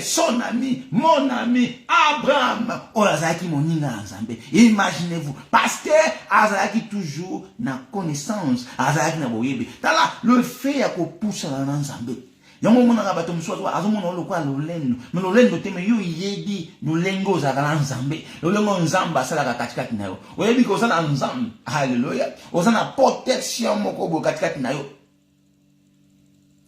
son ami mon ami Abraham olazaki moninga nzambe imaginez-vous parce que azalaki toujours na connaissance azalaki na boyebe tala le fait ya ko pousser na nzambe yango mona ka bato mso azo mona lokwa lolendo mais lolendo te me yo yebi lolengo za kala nzambe lolengo nzamba sala ka katikati na yo oyebi ko sana nzambe haleluya ozana protection moko bo katikati na yo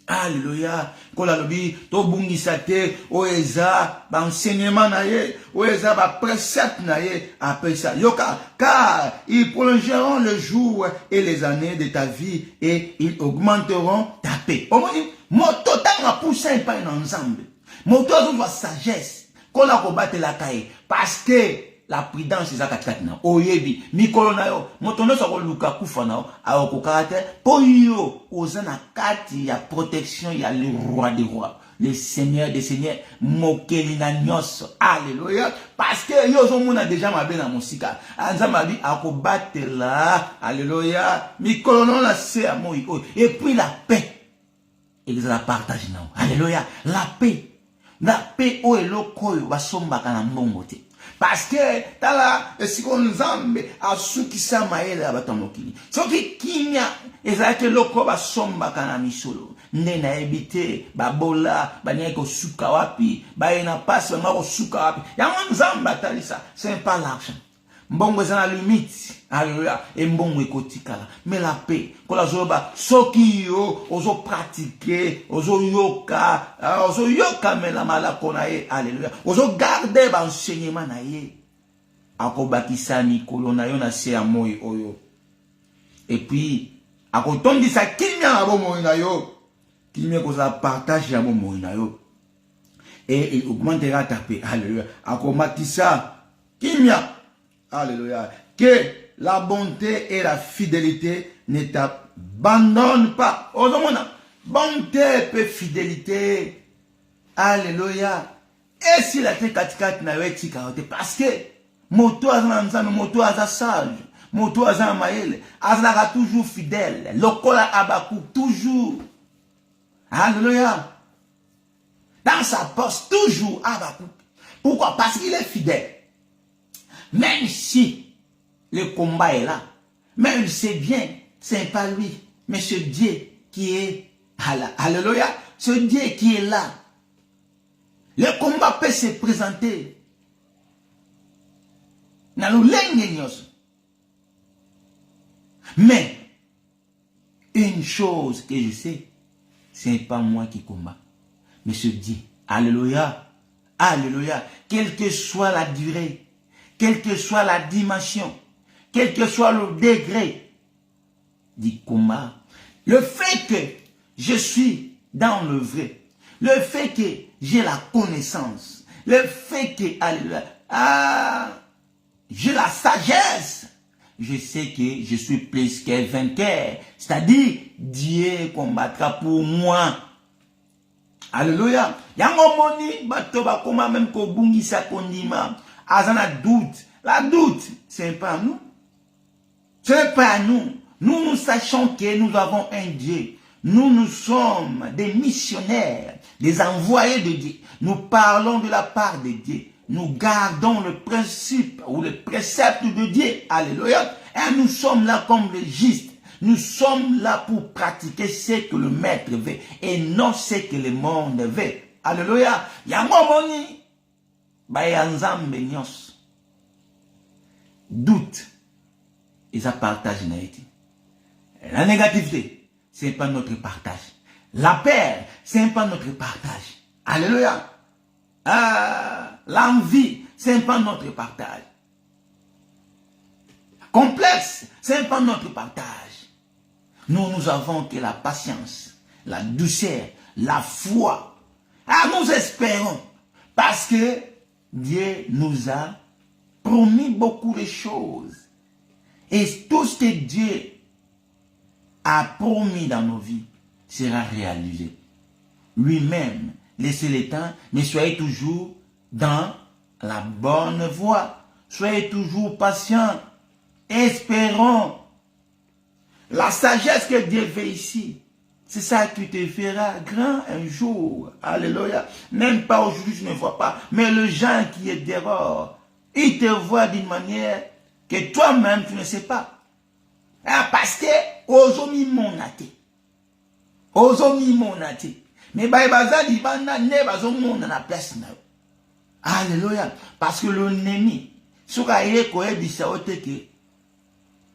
alléluia kola lobi to bungisa te oeza ba enseignement na ye oeza ba précepte na ye après ça yoka car ils prolongeront le jour et les années de ta vie et ils augmenteront ta paix. Moto tanga poussa pas en ensemble. Moto a sagesse. Kola ko batela kai parce que la prudence est à katikati oyebi mikolo na yo moto no sako luka kufa na a okokate po yo ozana kati ya protection ya le roi des rois le seigneur des seigneurs mokeli na nyos alléluia parce que yo zo mona déjà mabe na musika anzamba bi akobatela alléluia mikolo no la se a moi et puis la paix ils la partagent na alléluia la paix o eloko yo basomba kana mbongo te. Parce que tala si on nzambe asukisa maele abatamokili soki kimia ezalaki loko basomba kana misolo nde na ebite babola banyaki kosuka wapi bayena pasi banga kosuka wapi yango nzambe atalisa c'est pas l'argent mbongo eza na limite alléluia et mbongo ekotikala mais la paix kola zoba soki yo ozo pratiquer ozo yoka mela malako na ye alléluia ozo garder ba enseignement na ye akobakisa mikolo na yo na se ya moi oyo et puis akotondisa kimia na bomoi na yo kimia koza partage ya bomoi na yo et il augmentera ta paix alléluia akomatisa kimia alléluia que la bonté et la fidélité ne t'abandonnent pas. Bonté et fidélité. Alléluia. Et si la katikati na weti karote parce que moto azana nzambe moto aza sage moto aza maele azana toujours fidèle lokola abaku toujours alléluia dans sa poste toujours abaku pourquoi parce qu'il est fidèle. Même si le combat est là, même si c'est bien, c'est pas lui, mais ce Dieu qui est là. Alléluia, ce Dieu qui est là. Le combat peut se présenter. Mais, une chose que je sais, c'est pas moi qui combat, mais ce Dieu. Alléluia, alléluia, quelle que soit la durée, quelle que soit la dimension, quel que soit le degré du combat, Le fait que je suis dans le vrai, le fait que j'ai la connaissance, le fait que, alléluia, j'ai la sagesse, je sais que je suis plus qu'un vainqueur. C'est-à-dire, Dieu combattra pour moi. Alléluia. Yango moni, bato bakoma même ko bungi sa kondima. Azana doute. La doute, c'est pas nous. C'est pas nous. Nous sachons que nous avons un Dieu. Nous sommes des missionnaires, des envoyés de Dieu. Nous parlons de la part de Dieu. Nous gardons le principe ou le précepte de Dieu. Alléluia. Et nous sommes là comme les justes. Nous sommes là pour pratiquer ce que le maître veut et non ce que le monde veut. Alléluia. Yango moni. Bayanzambe nyos. Doute. Et ça partage naïti. La négativité, c'est pas notre partage. La peur, c'est pas notre partage. Alléluia. L'envie, c'est pas notre partage. Complexe, c'est pas notre partage. Nous avons que la patience, la douceur, la foi. Nous espérons. Parce que Dieu nous a promis beaucoup de choses. Et tout ce que Dieu a promis dans nos vies sera réalisé. Lui-même, laissez le temps, mais soyez toujours dans la bonne voie. Soyez toujours patients. Espérons. La sagesse que Dieu fait ici, c'est ça qui te fera grand un jour. Alléluia. Même pas aujourd'hui, tu ne vois pas. Mais le gens qui est dehors, il te voit d'une manière que toi-même, tu ne sais pas. Parce que, ozomi monate. Ozomi monate. Mais bazali bana ne bazomo na place na. Alléluia. Parce que l'ennemi, soka yeko ebisa oteke,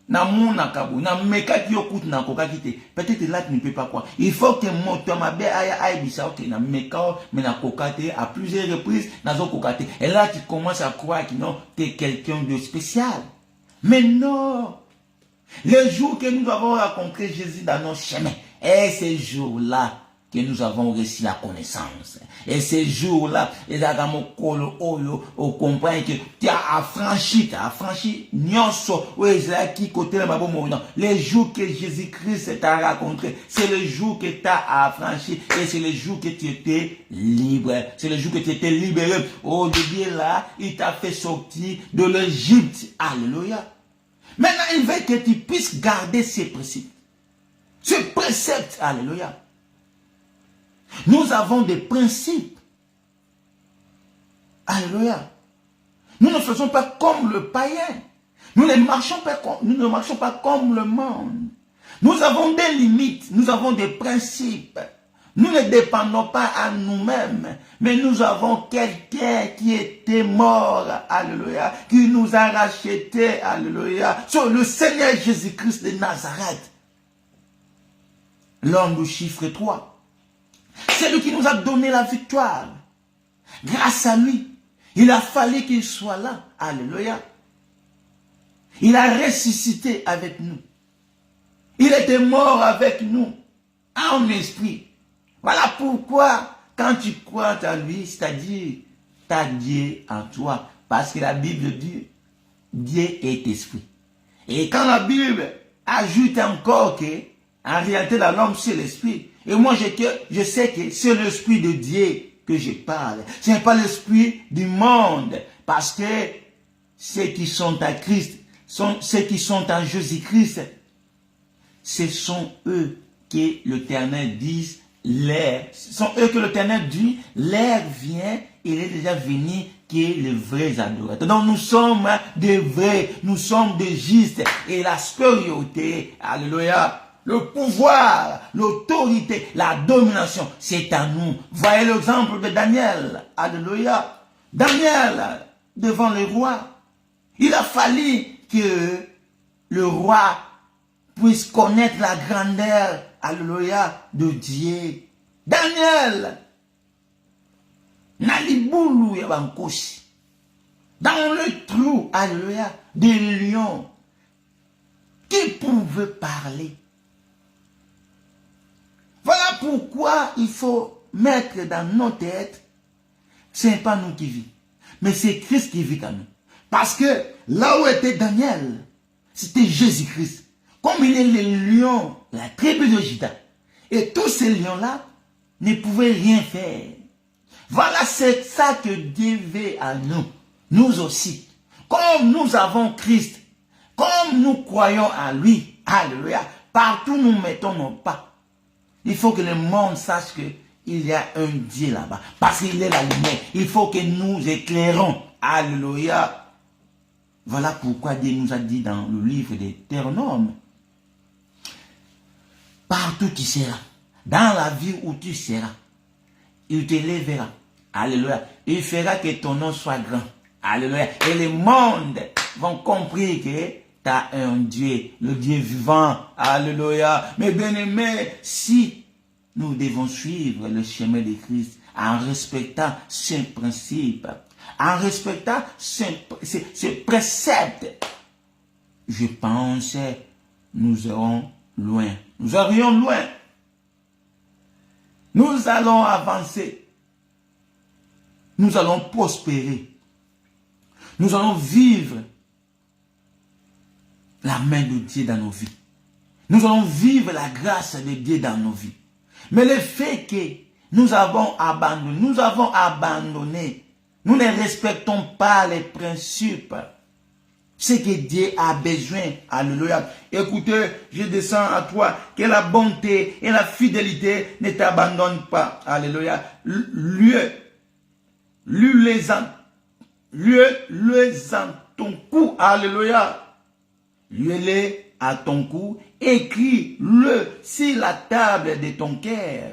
na mona kabu, na mekaki yokut na kokakite. Peut-être là tu ne peux pas croire. Il faut que mon toi ma be aya ebisa ote na mekao, mais na kokate à plusieurs reprises, na zo kokate. Et là tu commences à croire que non, tu es quelqu'un de spécial. Mais non. Le jour que nous avons rencontré Jésus dans nos chemins, et ces jours-là que nous avons reçu la connaissance. Et ces jours-là, les agamokolo oyo, on comprend que tu as affranchi, nyonso, qui côté le babo non. Les jours que Jésus-Christ t'a rencontré, c'est le jour que tu as affranchi, et c'est le jour que tu étais libre. C'est le jour que tu étais libéré. Au début là, il t'a fait sortir de l'Égypte. Alléluia. Maintenant, il veut que tu puisses garder ces principes. Ce précepte, alléluia. Nous avons des principes. Alléluia. Nous ne faisons pas comme le païen. Nous ne marchons pas comme le monde. Nous avons des limites. Nous avons des principes. Nous ne dépendons pas à nous-mêmes, mais nous avons quelqu'un qui était mort, alléluia, qui nous a rachetés, alléluia, sur le Seigneur Jésus-Christ de Nazareth. L'homme du chiffre 3. C'est lui qui nous a donné la victoire. Grâce à lui, il a fallu qu'il soit là, alléluia. Il a ressuscité avec nous. Il était mort avec nous, en esprit. Voilà pourquoi, quand tu crois en lui, c'est-à-dire, tu as Dieu en toi. Parce que la Bible dit, Dieu est esprit. Et quand la Bible ajoute encore que, en réalité, dans l'homme, c'est l'esprit. Et moi, je sais que c'est l'esprit de Dieu que je parle. Ce n'est pas l'esprit du monde. Parce que ceux qui sont à Christ, ceux qui sont en Jésus-Christ, ce sont eux que l'Éternel dit, ce sont eux que l'Éternel dit, l'air vient, il est déjà venu, qui est les vrais adorateurs. Donc nous sommes des vrais, nous sommes des justes, et la supériorité, alléluia, le pouvoir, l'autorité, la domination, c'est à nous. Voyez l'exemple de Daniel, alléluia. Daniel, devant le roi, il a fallu que le roi puisse connaître la grandeur, alléluia, de Dieu. Daniel, Naliboulou Yabankoshi, dans le trou, alléluia, des lions, qui pouvait parler. pourquoi il faut mettre dans nos têtes, ce n'est pas nous qui vivons, mais c'est Christ qui vit en nous. Parce que là où était Daniel, c'était Jésus-Christ. Comme il est le lion, la tribu de Juda. Et tous ces lions-là ne pouvaient rien faire. Voilà, c'est ça que Dieu veut à nous. Nous aussi. Comme nous avons Christ, comme nous croyons à lui, alléluia, partout nous mettons nos pas. Il faut que le monde sache qu'il y a un Dieu là-bas. Parce qu'il est la lumière. Il faut que nous éclairons. Alléluia. Voilà pourquoi Dieu nous a dit dans le livre des Deutéronome. Partout tu seras, dans la vie où tu seras, il te lèvera. Alléluia. Il fera que ton nom soit grand. Alléluia. Et le monde vont comprendre que tu as un Dieu, le Dieu vivant. Alléluia. Mais bien aimés, si nous devons suivre le chemin de Christ en respectant ses principes, en respectant ses préceptes, je pense nous aurons loin. Nous aurions loin. Nous allons avancer. Nous allons prospérer. Nous allons vivre la main de Dieu dans nos vies. Nous allons vivre la grâce de Dieu dans nos vies. Mais le fait que nous avons abandonné, nous ne respectons pas les principes, ce que Dieu a besoin. Alléluia. Écoutez, je descends à toi, que la bonté et la fidélité ne t'abandonnent pas. Alléluia. Lieu les en ton cou. Alléluia. Lieu-les à ton cou. Écris-le sur la table de ton cœur.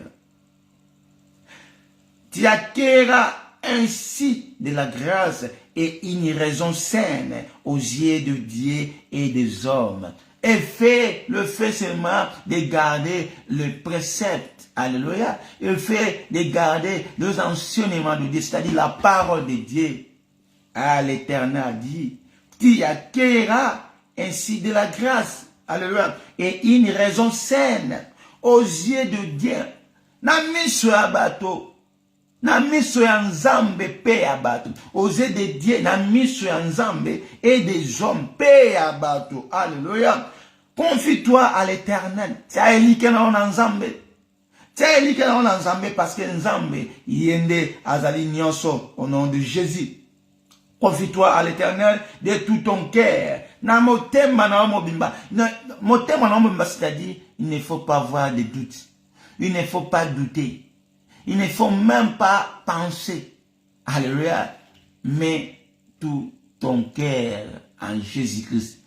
Tu acquerras ainsi de la grâce et une raison saine aux yeux de Dieu et des hommes. Et fait seulement de garder le précepte. Alléluia. Et fait de garder les enseignements de Dieu, c'est-à-dire la parole de Dieu. À l'Éternel dit, tu acquerras ainsi de la grâce. Alléluia. Et une raison saine aux yeux de Dieu. Nami soit bateau. Na miso ya nzambe pe ya bato. Aux yeux de Dieu, na miso ya nzambe et des hommes pe ya bato. Alléluia. Confie-toi à l'Éternel. Tia elike na ona nzambe. Tia elike na ona nzambe parce que nzambe yende azali nyonso au nom de Jésus. Confie-toi à l'Éternel de tout ton cœur. Na motema na mobimba. Motema na mobimba, c'est-à-dire, il ne faut pas avoir de doute. Il ne faut pas douter. Il ne faut même pas penser. Alléluia. Mais tout ton cœur en Jésus-Christ.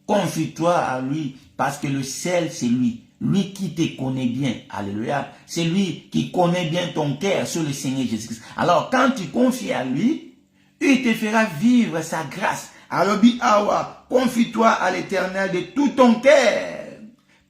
Confie-toi à lui parce que le seul c'est lui. Lui qui te connaît bien. Alléluia. C'est lui qui connaît bien ton cœur sur le Seigneur Jésus-Christ. Alors quand tu confies à lui, il te fera vivre sa grâce. Alors confie-toi à l'Éternel de tout ton cœur.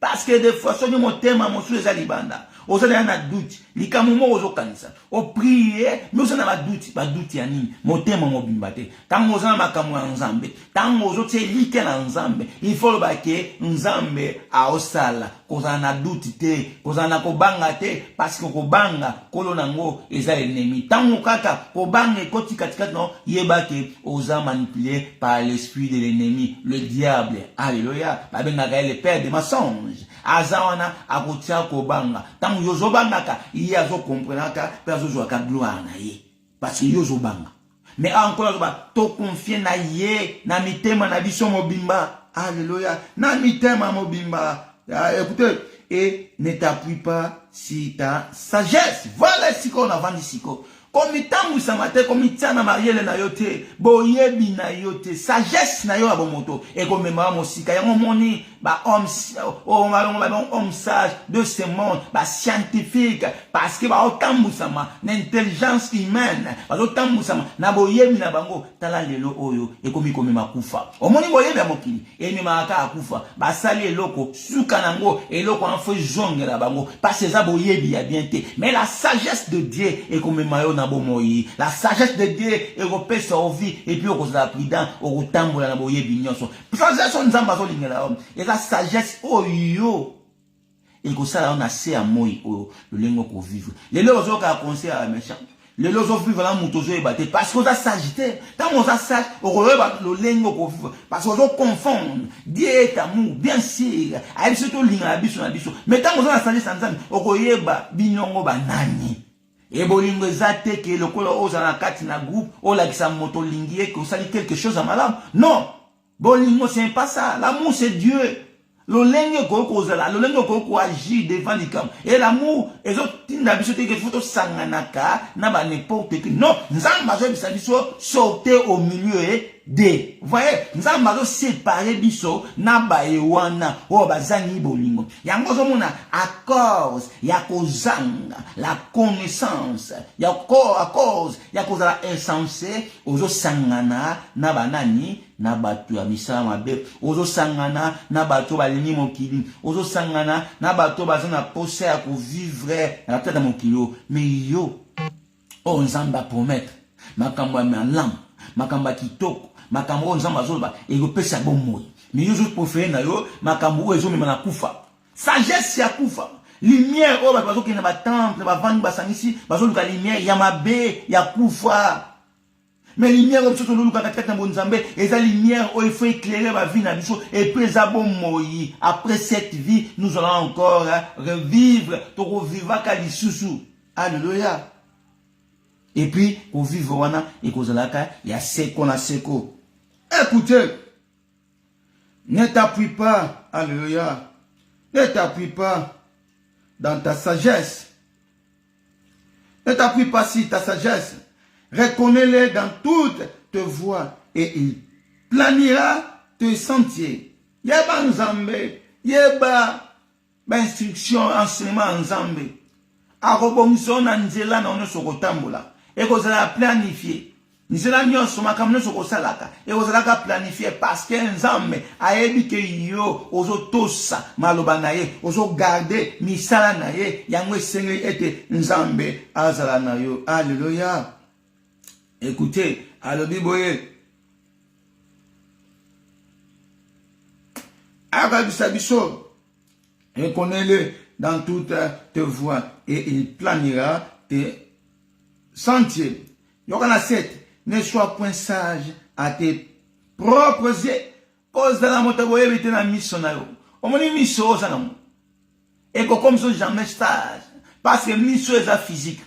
Parce que des fois, si mon thème mon sous les alibanda. Oza na doute, likamumo ozo kanisa. O prier, mais oza na doute ya nini. Motema mobimba te. Tango oza na makamu ya nzambe, tango ozo te like na nzambe. Il faut ba ke nzambe a osala. Koza na doute te, koza na kobanga te parce que kobanga kolo nango eza ennemi. Tango kaka kobanga koti katikati no yeba ke oza manipulé par l'esprit de l'ennemi, le diable. Alléluia. Ba benga le père de mensonges. Azawana akotia kobanga. Tango yozo bangaka, il azo comprenaka, pezo joaka gloire na ye. Parce que yozo banga. Mais encore to confie na ye, na mitema na biso mobimba. Alléluia. Na mitema mobimba. Écoutez, et ne t'appuie pas si ta sagesse. Voilà si qu'on a vendu siko. Comme itambu samate, comme itana marielle na yote, boyebi na yote, sagesse na yo abomoto, et comme mama mosika, ya moni, ba homme sage de ce monde, ba scientifique, parce que ba otambu sama, l'intelligence humaine, ba otambu sama, na boyebi na bango, tala lelo oyo, et comme makufa. Omoni boyebi ya mokili, et mi maaka akufa, ba sali eloko, suka nango, eloko en feu jonge la bango, parce que ça boyebi ya bien te, mais la sagesse de Dieu, et comme mayo la sagesse de Dieu est repère sa vie et puis on a pris dans au tambour la boye bignon. Sagesse on zamba so lingela homme et la sagesse oh yo Et que ça, on a assez à moi, le lingo qu'on vivre. Les lois ont qu'à conseiller à méchant. Les lois ont vivre là, moutozo et batté. Parce qu'on a sagité. Tant qu'on a sage, on regarde le lingo qu'on vivre. Parce qu'on confond. Dieu est amour, bien sûr. Aïe, c'est tout l'ingo, abisso. Mais tant qu'on a sagité, on regarde, binongo, banani. Et bolingo zate que le colo osa na kati na groupe, o la kisa moto linguier, que ça dit quelque chose à malade. Non! Bolingo, c'est pas ça. L'amour, c'est Dieu. Le lingue ko agit devant les camps. Et l'amour, les autres n'habitent que photo sanganaka, n'a pas n'importe qui. Non, nous avons sauter au milieu des. Vous voyez, nous avons séparé biso, n'a pas ewana, ou bazani bolingo. Yango zomona, à cause, ya kozanga, la connaissance, ya cause, ya cause la insensé, ozo sangana, n'a ba nani, na batu ya misala mabe, ozo sangana, na batu balingi mokili, ozo sangana, na batu bazana pose à vivre la tête de mon kilo, mais yo, on zamba promettre, makamba me lam, makamba kitoko, makambo nzamba zolba, et yo pesa bon moi. Mais yo préféré na yo, makambo ezo me na kufa. Sagesse ya kufa. Lumière, oh, bazo ki na ba temple, ba vandi ba sangisi, bazo luka lumière, ya mabe, ya kufa. Mais lumière comme surtout nous quand on bonzambe et la lumière il faut éclairer ma vie et puis ça bon moyi après cette vie nous allons encore revivre to revivre kalissusu. Alléluia. Et puis pour vivre wana et cause la ka il y a seko na seko. Écoutez, ne t'appuie pas, alléluia. Ne t'appuie pas dans ta sagesse. Ne t'appuie pas sur ta sagesse. Reconnais-les dans toutes tes voies et il planira tes sentiers. Yeba nzambe, yeba instruction, enseignement nzambe. Arobongiso na nzela na ono sokotambola. Ekozala planifier. Nzela nyonso makamno sokosalaka. Ekozala planifier parce que nzambe ayebi ke yo ozotosa maloba na ye, ozo garder misala na ye, yango esengeli ete nzambe azala na yo. Alléluia. Écoutez, alobi boye. Arabisabiso. Reconnais-le dans toutes tes voies et il planira tes sentiers. Yokana 7. Ne sois point sage à tes propres yeux. Cause de la moto boye bete na miso na yo. Omoni miso oza na mo. Et comme ça jamais sage. Parce que miso est physique.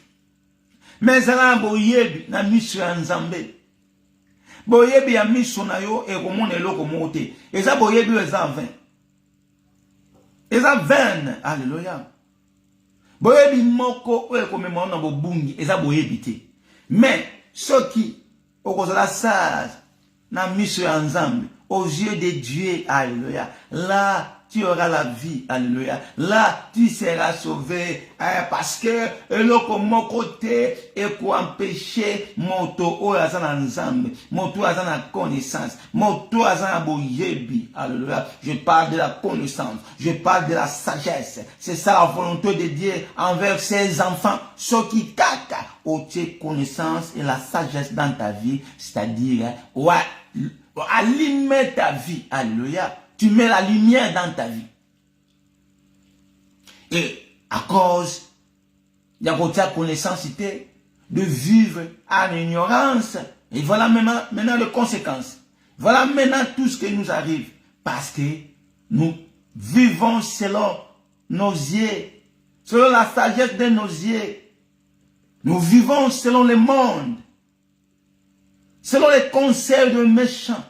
Mais zala boyebi na miso ya nzambe. Boyebi ya miso na yo e komona eloko mote. Eza boyebi eza 20. Eza 20. Alléluia. Boyebi moko o e komema na bobungi eza boyebi te. Mais ceux qui okozala sage na miso ya nzambe aux yeux de Dieu, alléluia. Là tu auras la vie, alléluia. Là, tu seras sauvé, parce que l'autre mon côté est pour empêcher mon tour à la nzambe, mon tour à la connaissance, mon tour à la boyebi, alléluia. Je parle de la connaissance, je parle de la sagesse. C'est ça la volonté de Dieu envers ses enfants, ceux qui caca ont connaissance et la sagesse dans ta vie, c'est-à-dire, ouais, allumer ta vie, alléluia. Tu mets la lumière dans ta vie. Et à cause de la connaissance de vivre en ignorance. Et voilà maintenant les conséquences. Voilà maintenant tout ce qui nous arrive. Parce que nous vivons selon nos yeux. Selon la sagesse de nos yeux. Nous vivons selon le monde. Selon les conseils de méchants.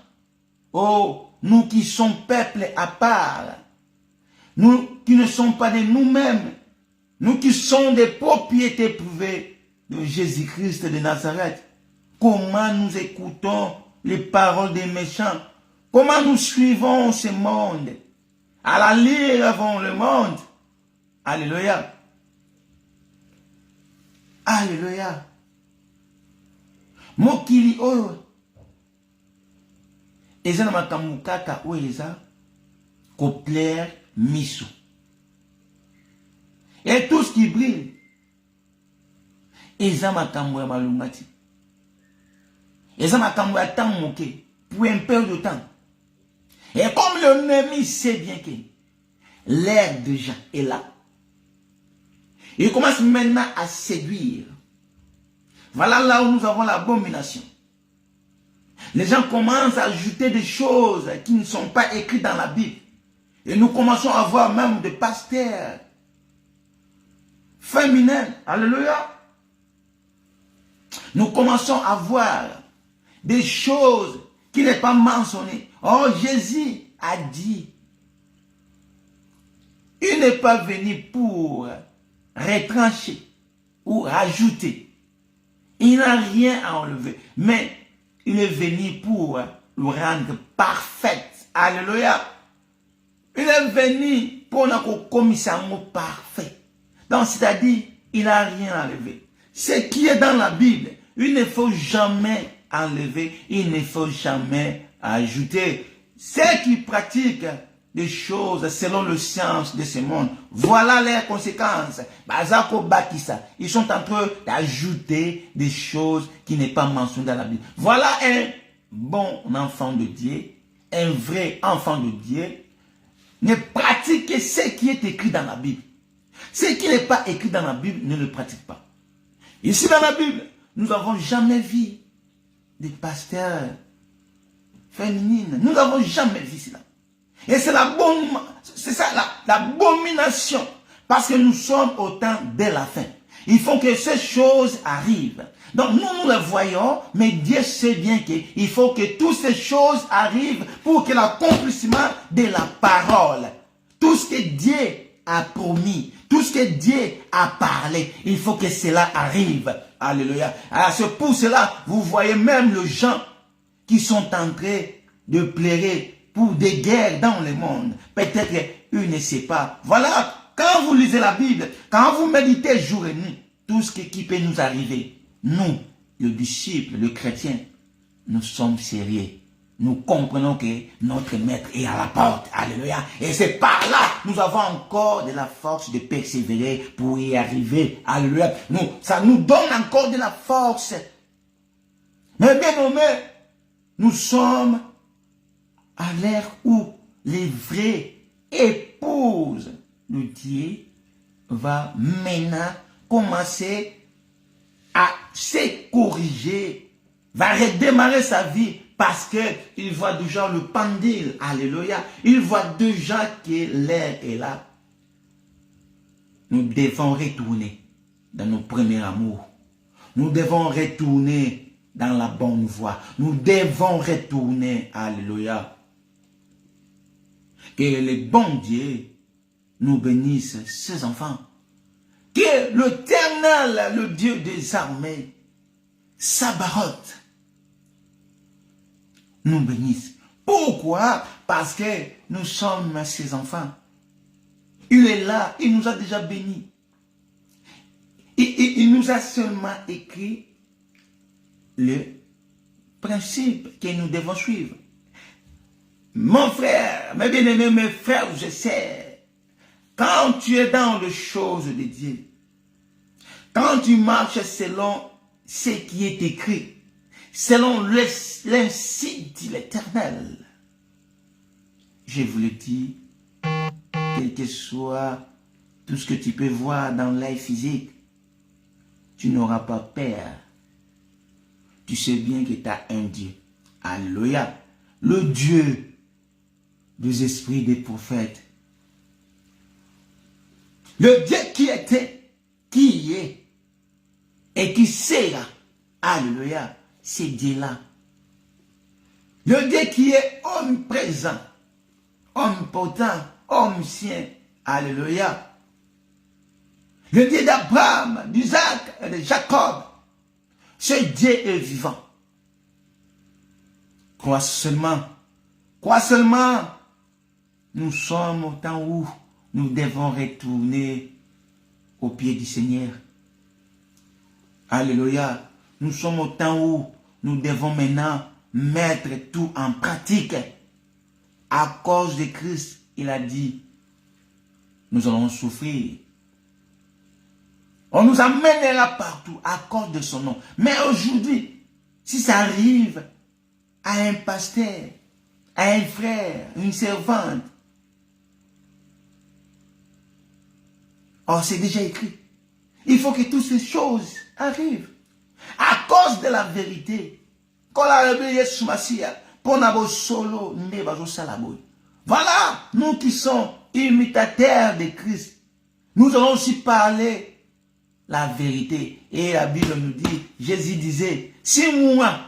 Oh, nous qui sommes peuple à part, nous qui ne sommes pas de nous-mêmes, nous qui sommes des propriétés privées de Jésus-Christ de Nazareth, comment nous écoutons les paroles des méchants, comment nous suivons ce monde, à la lire avant le monde. Alléluia. Alléluia. Mokili oyo. Eza na makambo kaka oyo eza ko plaire miso. Et tout ce qui brille, eza makambo ya malungati. Eza makambo ya temps moké, pour un peu de temps. Et comme l'ennemi sait bien que l'air déjà est là, Il commence maintenant à séduire. Voilà là où nous avons l'abomination. Les gens commencent à ajouter des choses qui ne sont pas écrites dans la Bible. Et nous commençons à voir même des pasteurs féminins. Alléluia. Nous commençons à voir des choses qui n'est pas mentionnées. Oh, Jésus a dit, il n'est pas venu pour retrancher ou rajouter. Il n'a rien à enlever, mais il est venu pour le rendre parfaite. Alléluia. Il est venu pour notre commissaire parfait. Donc, c'est-à-dire, il n'a rien à enlever. Ce qui est dans la Bible, il ne faut jamais enlever, il ne faut jamais ajouter. Ceux qui pratiquent des choses selon le science de ce monde, voilà les conséquences. Bazako Bakissa, ils sont en train d'ajouter des choses qui n'est pas mentionnées dans la Bible. Voilà un bon enfant de Dieu, un vrai enfant de Dieu, ne pratique que ce qui est écrit dans la Bible. Ce qui n'est pas écrit dans la Bible, ne le pratique pas. Ici dans la Bible, nous n'avons jamais vu des pasteurs féminines. Nous n'avons jamais vu cela. Et c'est l'abomination. Parce que nous sommes au temps de la fin. Il faut que ces choses arrivent. Donc nous les voyons, mais Dieu sait bien qu'il faut que toutes ces choses arrivent pour que l'accomplissement de la parole, tout ce que Dieu a promis, tout ce que Dieu a parlé, il faut que cela arrive. Alléluia. Alors c'est pour cela, vous voyez même les gens qui sont en train de pleurer pour des guerres dans le monde. Peut-être qu'ils ne savent pas. Voilà, quand vous lisez la Bible, quand vous méditez jour et nuit, tout ce qui peut nous arriver, nous, le disciple, le chrétien, nous sommes sérieux. Nous comprenons que notre maître est à la porte. Alléluia. Et c'est par là, nous avons encore de la force de persévérer pour y arriver. Alléluia. Ça nous donne encore de la force. Mais bien nommé, nous sommes à l'ère où les vraies épouses de Dieu va maintenant commencer à se corriger, va redémarrer sa vie parce qu'il voit déjà le pendule. Alléluia. Il voit déjà que l'heure est là. Nous devons retourner dans nos premiers amours. Nous devons retourner dans la bonne voie. Nous devons retourner. Alléluia. Que le bon Dieu nous bénisse, ses enfants. Que l'Éternel, le Dieu des armées, Sabaoth, nous bénisse. Pourquoi? Parce que nous sommes ses enfants. Il est là, il nous a déjà bénis. Il nous a seulement écrit le principe que nous devons suivre. Mon frère, mes bien-aimés, mes frères, je sais, quand tu es dans les choses de Dieu, quand tu marches selon ce qui est écrit, selon l'insigne de l'Éternel, je vous le dis, quel que soit tout ce que tu peux voir dans l'œil physique, tu n'auras pas peur. Tu sais bien que tu as un Dieu. Alléluia. Le Dieu des esprits des prophètes. Le Dieu qui était, qui est et qui sera. Alléluia. C'est Dieu-là. Le Dieu qui est omniprésent, omnipotent, omniscient. Alléluia. Le Dieu d'Abraham, d'Isaac et de Jacob. Ce Dieu est vivant. Crois seulement. Crois seulement. Nous sommes au temps où nous devons retourner au pied du Seigneur. Alléluia. Nous sommes au temps où nous devons maintenant mettre tout en pratique. À cause de Christ, il a dit, nous allons souffrir. On nous amènera partout à cause de son nom. Mais aujourd'hui, si ça arrive à un pasteur, à un frère, une servante, oh, c'est déjà écrit. Il faut que toutes ces choses arrivent. À cause de la vérité. Quand la rebelle Massia, pour n'avoir solo, voilà, nous qui sommes imitateurs de Christ, nous allons aussi parler la vérité. Et la Bible nous dit, Jésus disait, si moi,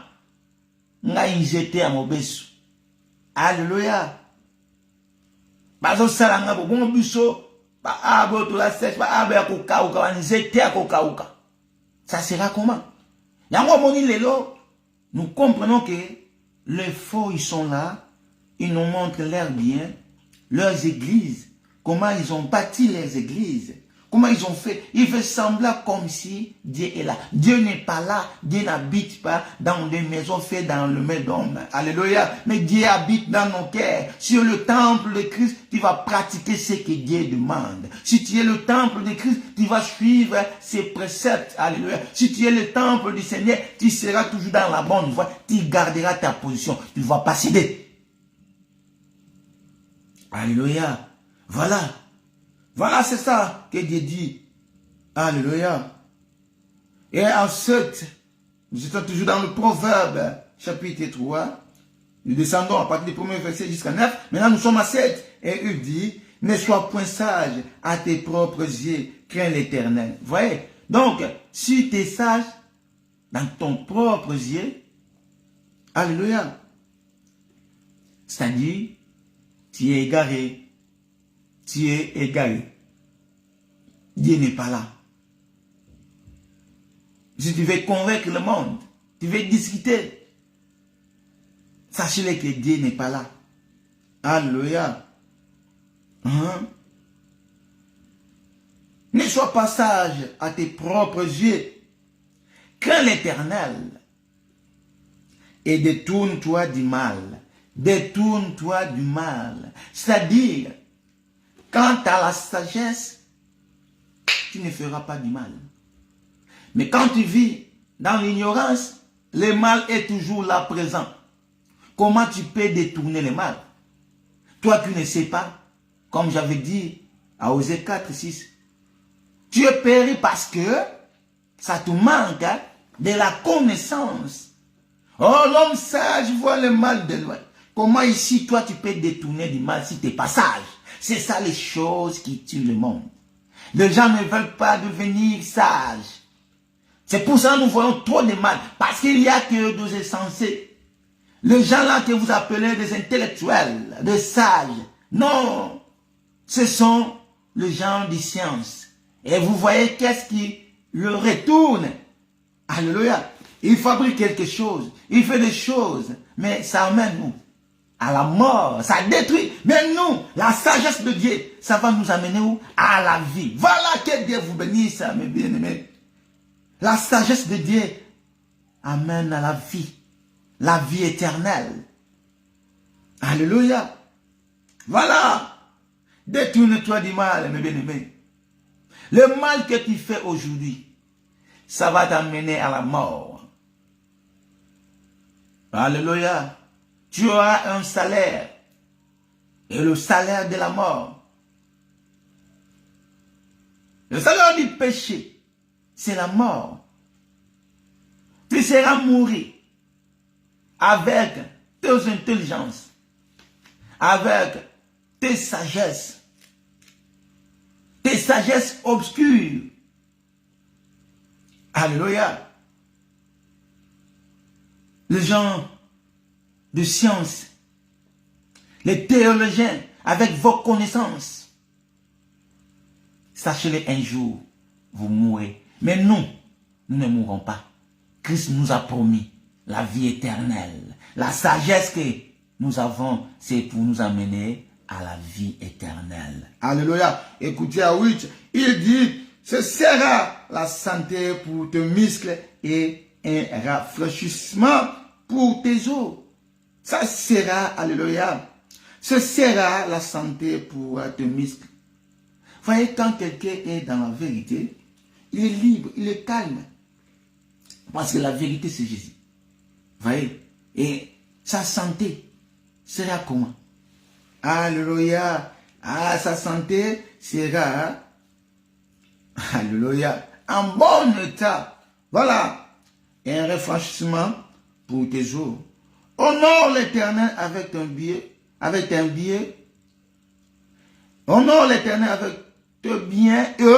n'a injecté à mon besso. Alléluia. Bazo salanga bon biso, ba abo to la sèche, ba abe akoka uka, injecté à koka uka. Ça sera comment? Yango moni lelo, nous comprenons que les faux, ils sont là, ils nous montrent leurs biens, leurs églises, comment ils ont bâti leurs églises, comment ils ont fait. Ils font semblant comme si Dieu est là. Dieu n'est pas là, Dieu n'habite pas dans des maisons faites dans le main d'homme. Alléluia. Mais Dieu habite dans nos cœurs. Sur le temple de Christ, tu vas pratiquer ce que Dieu demande. Si tu es le temple de Christ, tu vas suivre ses préceptes. Alléluia. Si tu es le temple du Seigneur, tu seras toujours dans la bonne voie. Tu garderas ta position. Tu ne vas pas céder. Alléluia. Voilà. Voilà, c'est ça que Dieu dit. Alléluia. Et ensuite, nous étions toujours dans le Proverbe, chapitre 3. Nous descendons à partir du premier verset jusqu'à 9. Maintenant, nous sommes à 7. Et il dit, ne sois point sage à tes propres yeux, crains l'Éternel. Vous voyez? Donc, si tu es sage dans ton propre yeux, alléluia. C'est-à-dire, tu es égaré. Tu es égaré. Dieu n'est pas là. Si tu veux convaincre le monde, tu veux discuter, sachez-le que Dieu n'est pas là. Alléluia. Ne sois pas sage à tes propres yeux. Crains l'Éternel et détourne-toi du mal. Détourne-toi du mal. C'est-à-dire, quant à la sagesse, tu ne feras pas du mal. Mais quand tu vis dans l'ignorance, le mal est toujours là présent. Comment tu peux détourner le mal? Toi qui ne sais pas, comme j'avais dit à Osée 4, 6, tu es péri parce que ça te manque de la connaissance. Oh, l'homme sage voit le mal de loin. Comment ici, toi, tu peux détourner du mal si tu n'es pas sage? C'est ça les choses qui tuent le monde. Les gens ne veulent pas devenir sages. C'est pour ça que nous voyons trop de mal. Parce qu'il n'y a que des insensés. Les gens là que vous appelez des intellectuels, des sages. Non. Ce sont les gens des sciences. Et vous voyez qu'est-ce qui le retourne. Alléluia. Il fabrique quelque chose. Il fait des choses. Mais ça amène nous à la mort, ça détruit. Mais nous, la sagesse de Dieu, ça va nous amener où? À la vie. Voilà, que Dieu vous bénisse, mes bien-aimés. La sagesse de Dieu amène à la vie éternelle. Alléluia. Voilà. Détourne-toi du mal, mes bien-aimés. Le mal que tu fais aujourd'hui, ça va t'amener à la mort. Alléluia. Tu auras un salaire. Et le salaire de la mort. Le salaire du péché, c'est la mort. Tu seras mourir avec tes intelligences, avec tes sagesses obscures. Alléluia. Les gens de science, les théologiens, avec vos connaissances, sachez-le, un jour, vous mourrez. Mais nous ne mourrons pas. Christ nous a promis la vie éternelle. La sagesse que nous avons, c'est pour nous amener à la vie éternelle. Alléluia. Écoutez à 8, il dit, ce sera la santé pour tes muscles et un rafraîchissement pour tes os. Ça sera, alléluia, ce sera la santé pour tes muscles. Voyez, quand quelqu'un est dans la vérité, il est libre, il est calme. Parce que la vérité, c'est Jésus. Voyez, et sa santé sera comment? Alléluia. Ah, sa santé sera, alléluia, en bon état. Voilà, et un rafraîchissement pour tes jours. Honore l'Éternel avec un billet, Honore l'Éternel avec tes biens et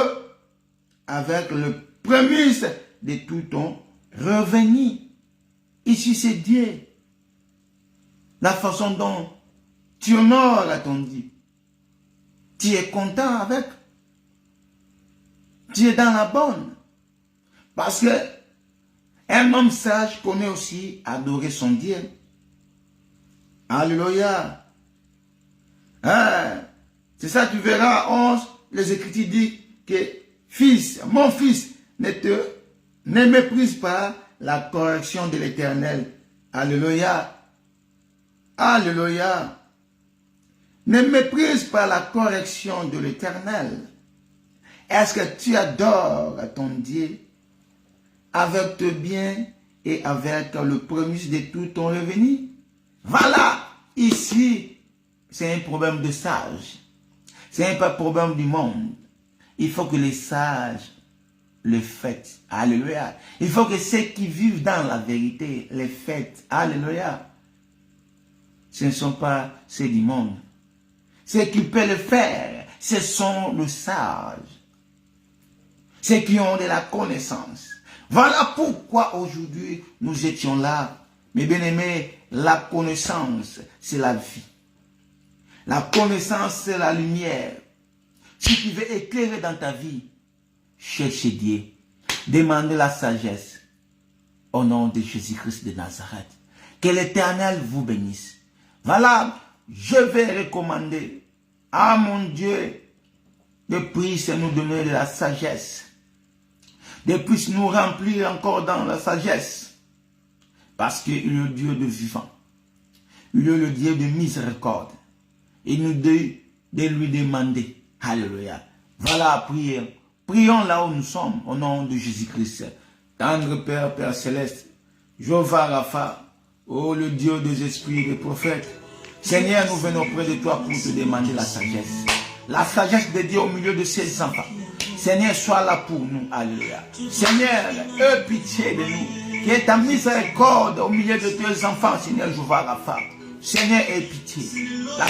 avec le prémisse de tout ton revenu. Ici, c'est Dieu. La façon dont tu honores à ton Dieu. Tu es content avec. Tu es dans la bonne. Parce que un homme sage connaît aussi adorer son Dieu. Alléluia. Hein? C'est ça, tu verras, 11, les Écritures disent que fils, mon fils, ne méprise pas la correction de l'Éternel. Alléluia. Alléluia. Ne méprise pas la correction de l'Éternel. Est-ce que tu adores ton Dieu avec tes biens et avec le prémisse de tout ton revenu? Voilà, ici, c'est un problème de sages. C'est un problème du monde. Il faut que les sages le fassent. Alléluia. Il faut que ceux qui vivent dans la vérité le fassent. Alléluia. Ce ne sont pas ceux du monde. Ceux qui peuvent le faire, ce sont les sages. Ceux qui ont de la connaissance. Voilà pourquoi aujourd'hui nous étions là. Mes bien-aimés, la connaissance, c'est la vie. La connaissance, c'est la lumière. Si tu veux éclairer dans ta vie, cherche Dieu. Demandez la sagesse. Au nom de Jésus-Christ de Nazareth. Que l'Éternel vous bénisse. Voilà, je vais recommander à mon Dieu de puisse nous donner de la sagesse. De puisse nous remplir encore dans la sagesse. Parce qu'il est le Dieu de vivant. Il est le Dieu de miséricorde. Il nous dit de lui demander. Alléluia. Voilà, prions. Prions là où nous sommes, au nom de Jésus-Christ. Tendre Père, Père Céleste, Jéhovah Rapha, oh le Dieu des esprits, des prophètes. Seigneur, nous venons près de toi pour te demander la sagesse. La sagesse de Dieu au milieu de ses enfants. Seigneur, sois là pour nous. Alléluia. Seigneur, aie pitié de nous. Que ta miséricorde au milieu de tes enfants, Seigneur Jéhovah Rapha. Seigneur, aie pitié. La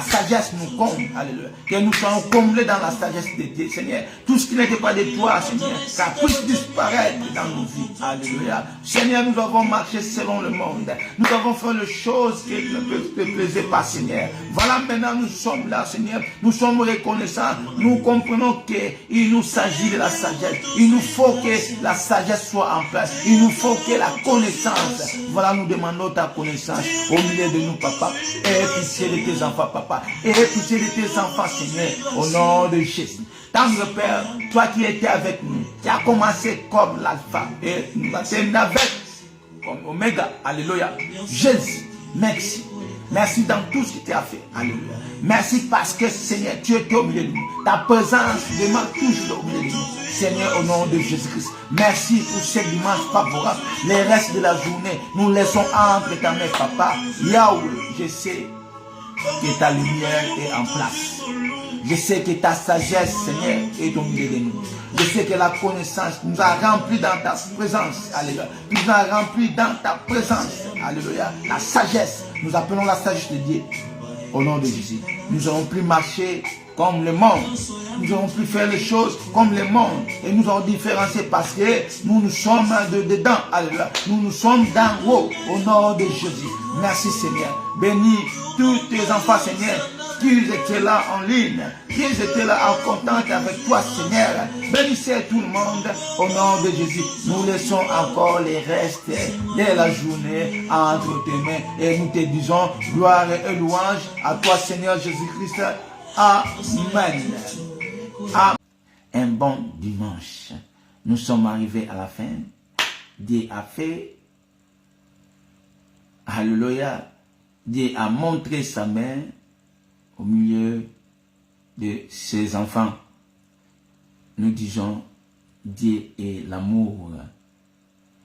sagesse nous comble. Alléluia. Que nous soyons comblés dans la sagesse de Dieu, Seigneur. Tout ce qui n'était pas de toi, Seigneur, ça puisse disparaître dans nos vies. Alléluia. Seigneur, nous avons marché selon le monde. Nous avons fait les choses qui ne te plaisaient pas, Seigneur. Voilà, maintenant nous sommes là, Seigneur. Nous sommes reconnaissants. Nous comprenons qu'il nous s'agit de la sagesse. Il nous faut que la sagesse soit en place. Il nous faut que la connaissance. Voilà, nous demandons ta connaissance au milieu de nous, papa. Et pitié de tes enfants, papa. Et pitié de tes enfants, Seigneur, au nom de Jésus. Tendre Père, toi qui étais avec nous, qui as commencé comme l'alpha et nous as terminé avec comme oméga. Alléluia. Jésus, merci. Merci dans tout ce que tu as fait. Alléluia. Merci parce que, Seigneur, tu étais au milieu de nous. Ta présence demeure toujours au milieu de nous. Seigneur, au nom de Jésus-Christ. Merci pour ce dimanche favorable. Les restes de la journée, nous laissons entre ta main, papa. Yahweh, je sais que ta lumière est en place. Je sais que ta sagesse, Seigneur, est au milieu de nous. Je sais que la connaissance nous a remplis dans ta présence. Alléluia. Nous a remplis dans ta présence. Alléluia. La sagesse, nous appelons la sagesse de Dieu. Au nom de Jésus. Nous n'aurons plus marché comme le monde. Nous n'aurons plus faire les choses comme le monde. Et nous allons différencier parce que nous sommes dedans. Alléluia. Nous sommes d'en haut. Au nom de Jésus. Merci Seigneur. Bénis tous tes enfants, Seigneur, qui étaient là en ligne, qui étaient là en contact avec toi, Seigneur. Bénissez tout le monde au nom de Jésus. Nous laissons encore les restes de la journée entre tes mains et nous te disons gloire et louange à toi, Seigneur Jésus-Christ. Amen. Un bon dimanche. Nous sommes arrivés à la fin. Dieu a fait. Alléluia. Dieu a montré sa main au milieu de ses enfants. Nous disons, Dieu est l'amour.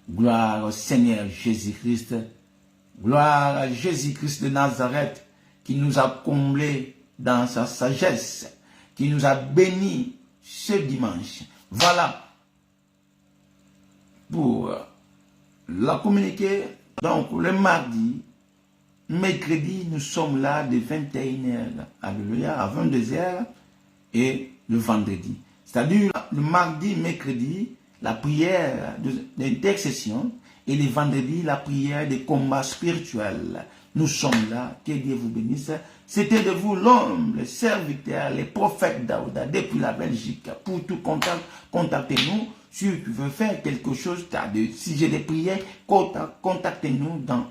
Gloire au Seigneur Jésus-Christ. Gloire à Jésus-Christ de Nazareth qui nous a comblés dans sa sagesse, qui nous a bénis ce dimanche. Voilà. Pour la communiquer, donc le mardi, mercredi, nous sommes là de 21h, alléluia, à 22h, et le vendredi. C'est-à-dire le mardi, mercredi, la prière d'intercession, et le vendredi, la prière de combat spirituel. Nous sommes là, que Dieu vous bénisse. C'était de vous l'homme, le serviteur, le prophète Daouda, depuis la Belgique. Pour tout contact, contactez-nous. Si tu veux faire quelque chose, si j'ai des prières, contactez-nous dans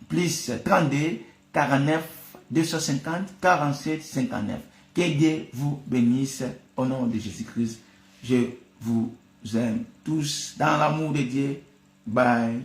plus 32 49 250 47 59. Que Dieu vous bénisse au nom de Jésus-Christ. Je vous aime tous dans l'amour de Dieu. Bye.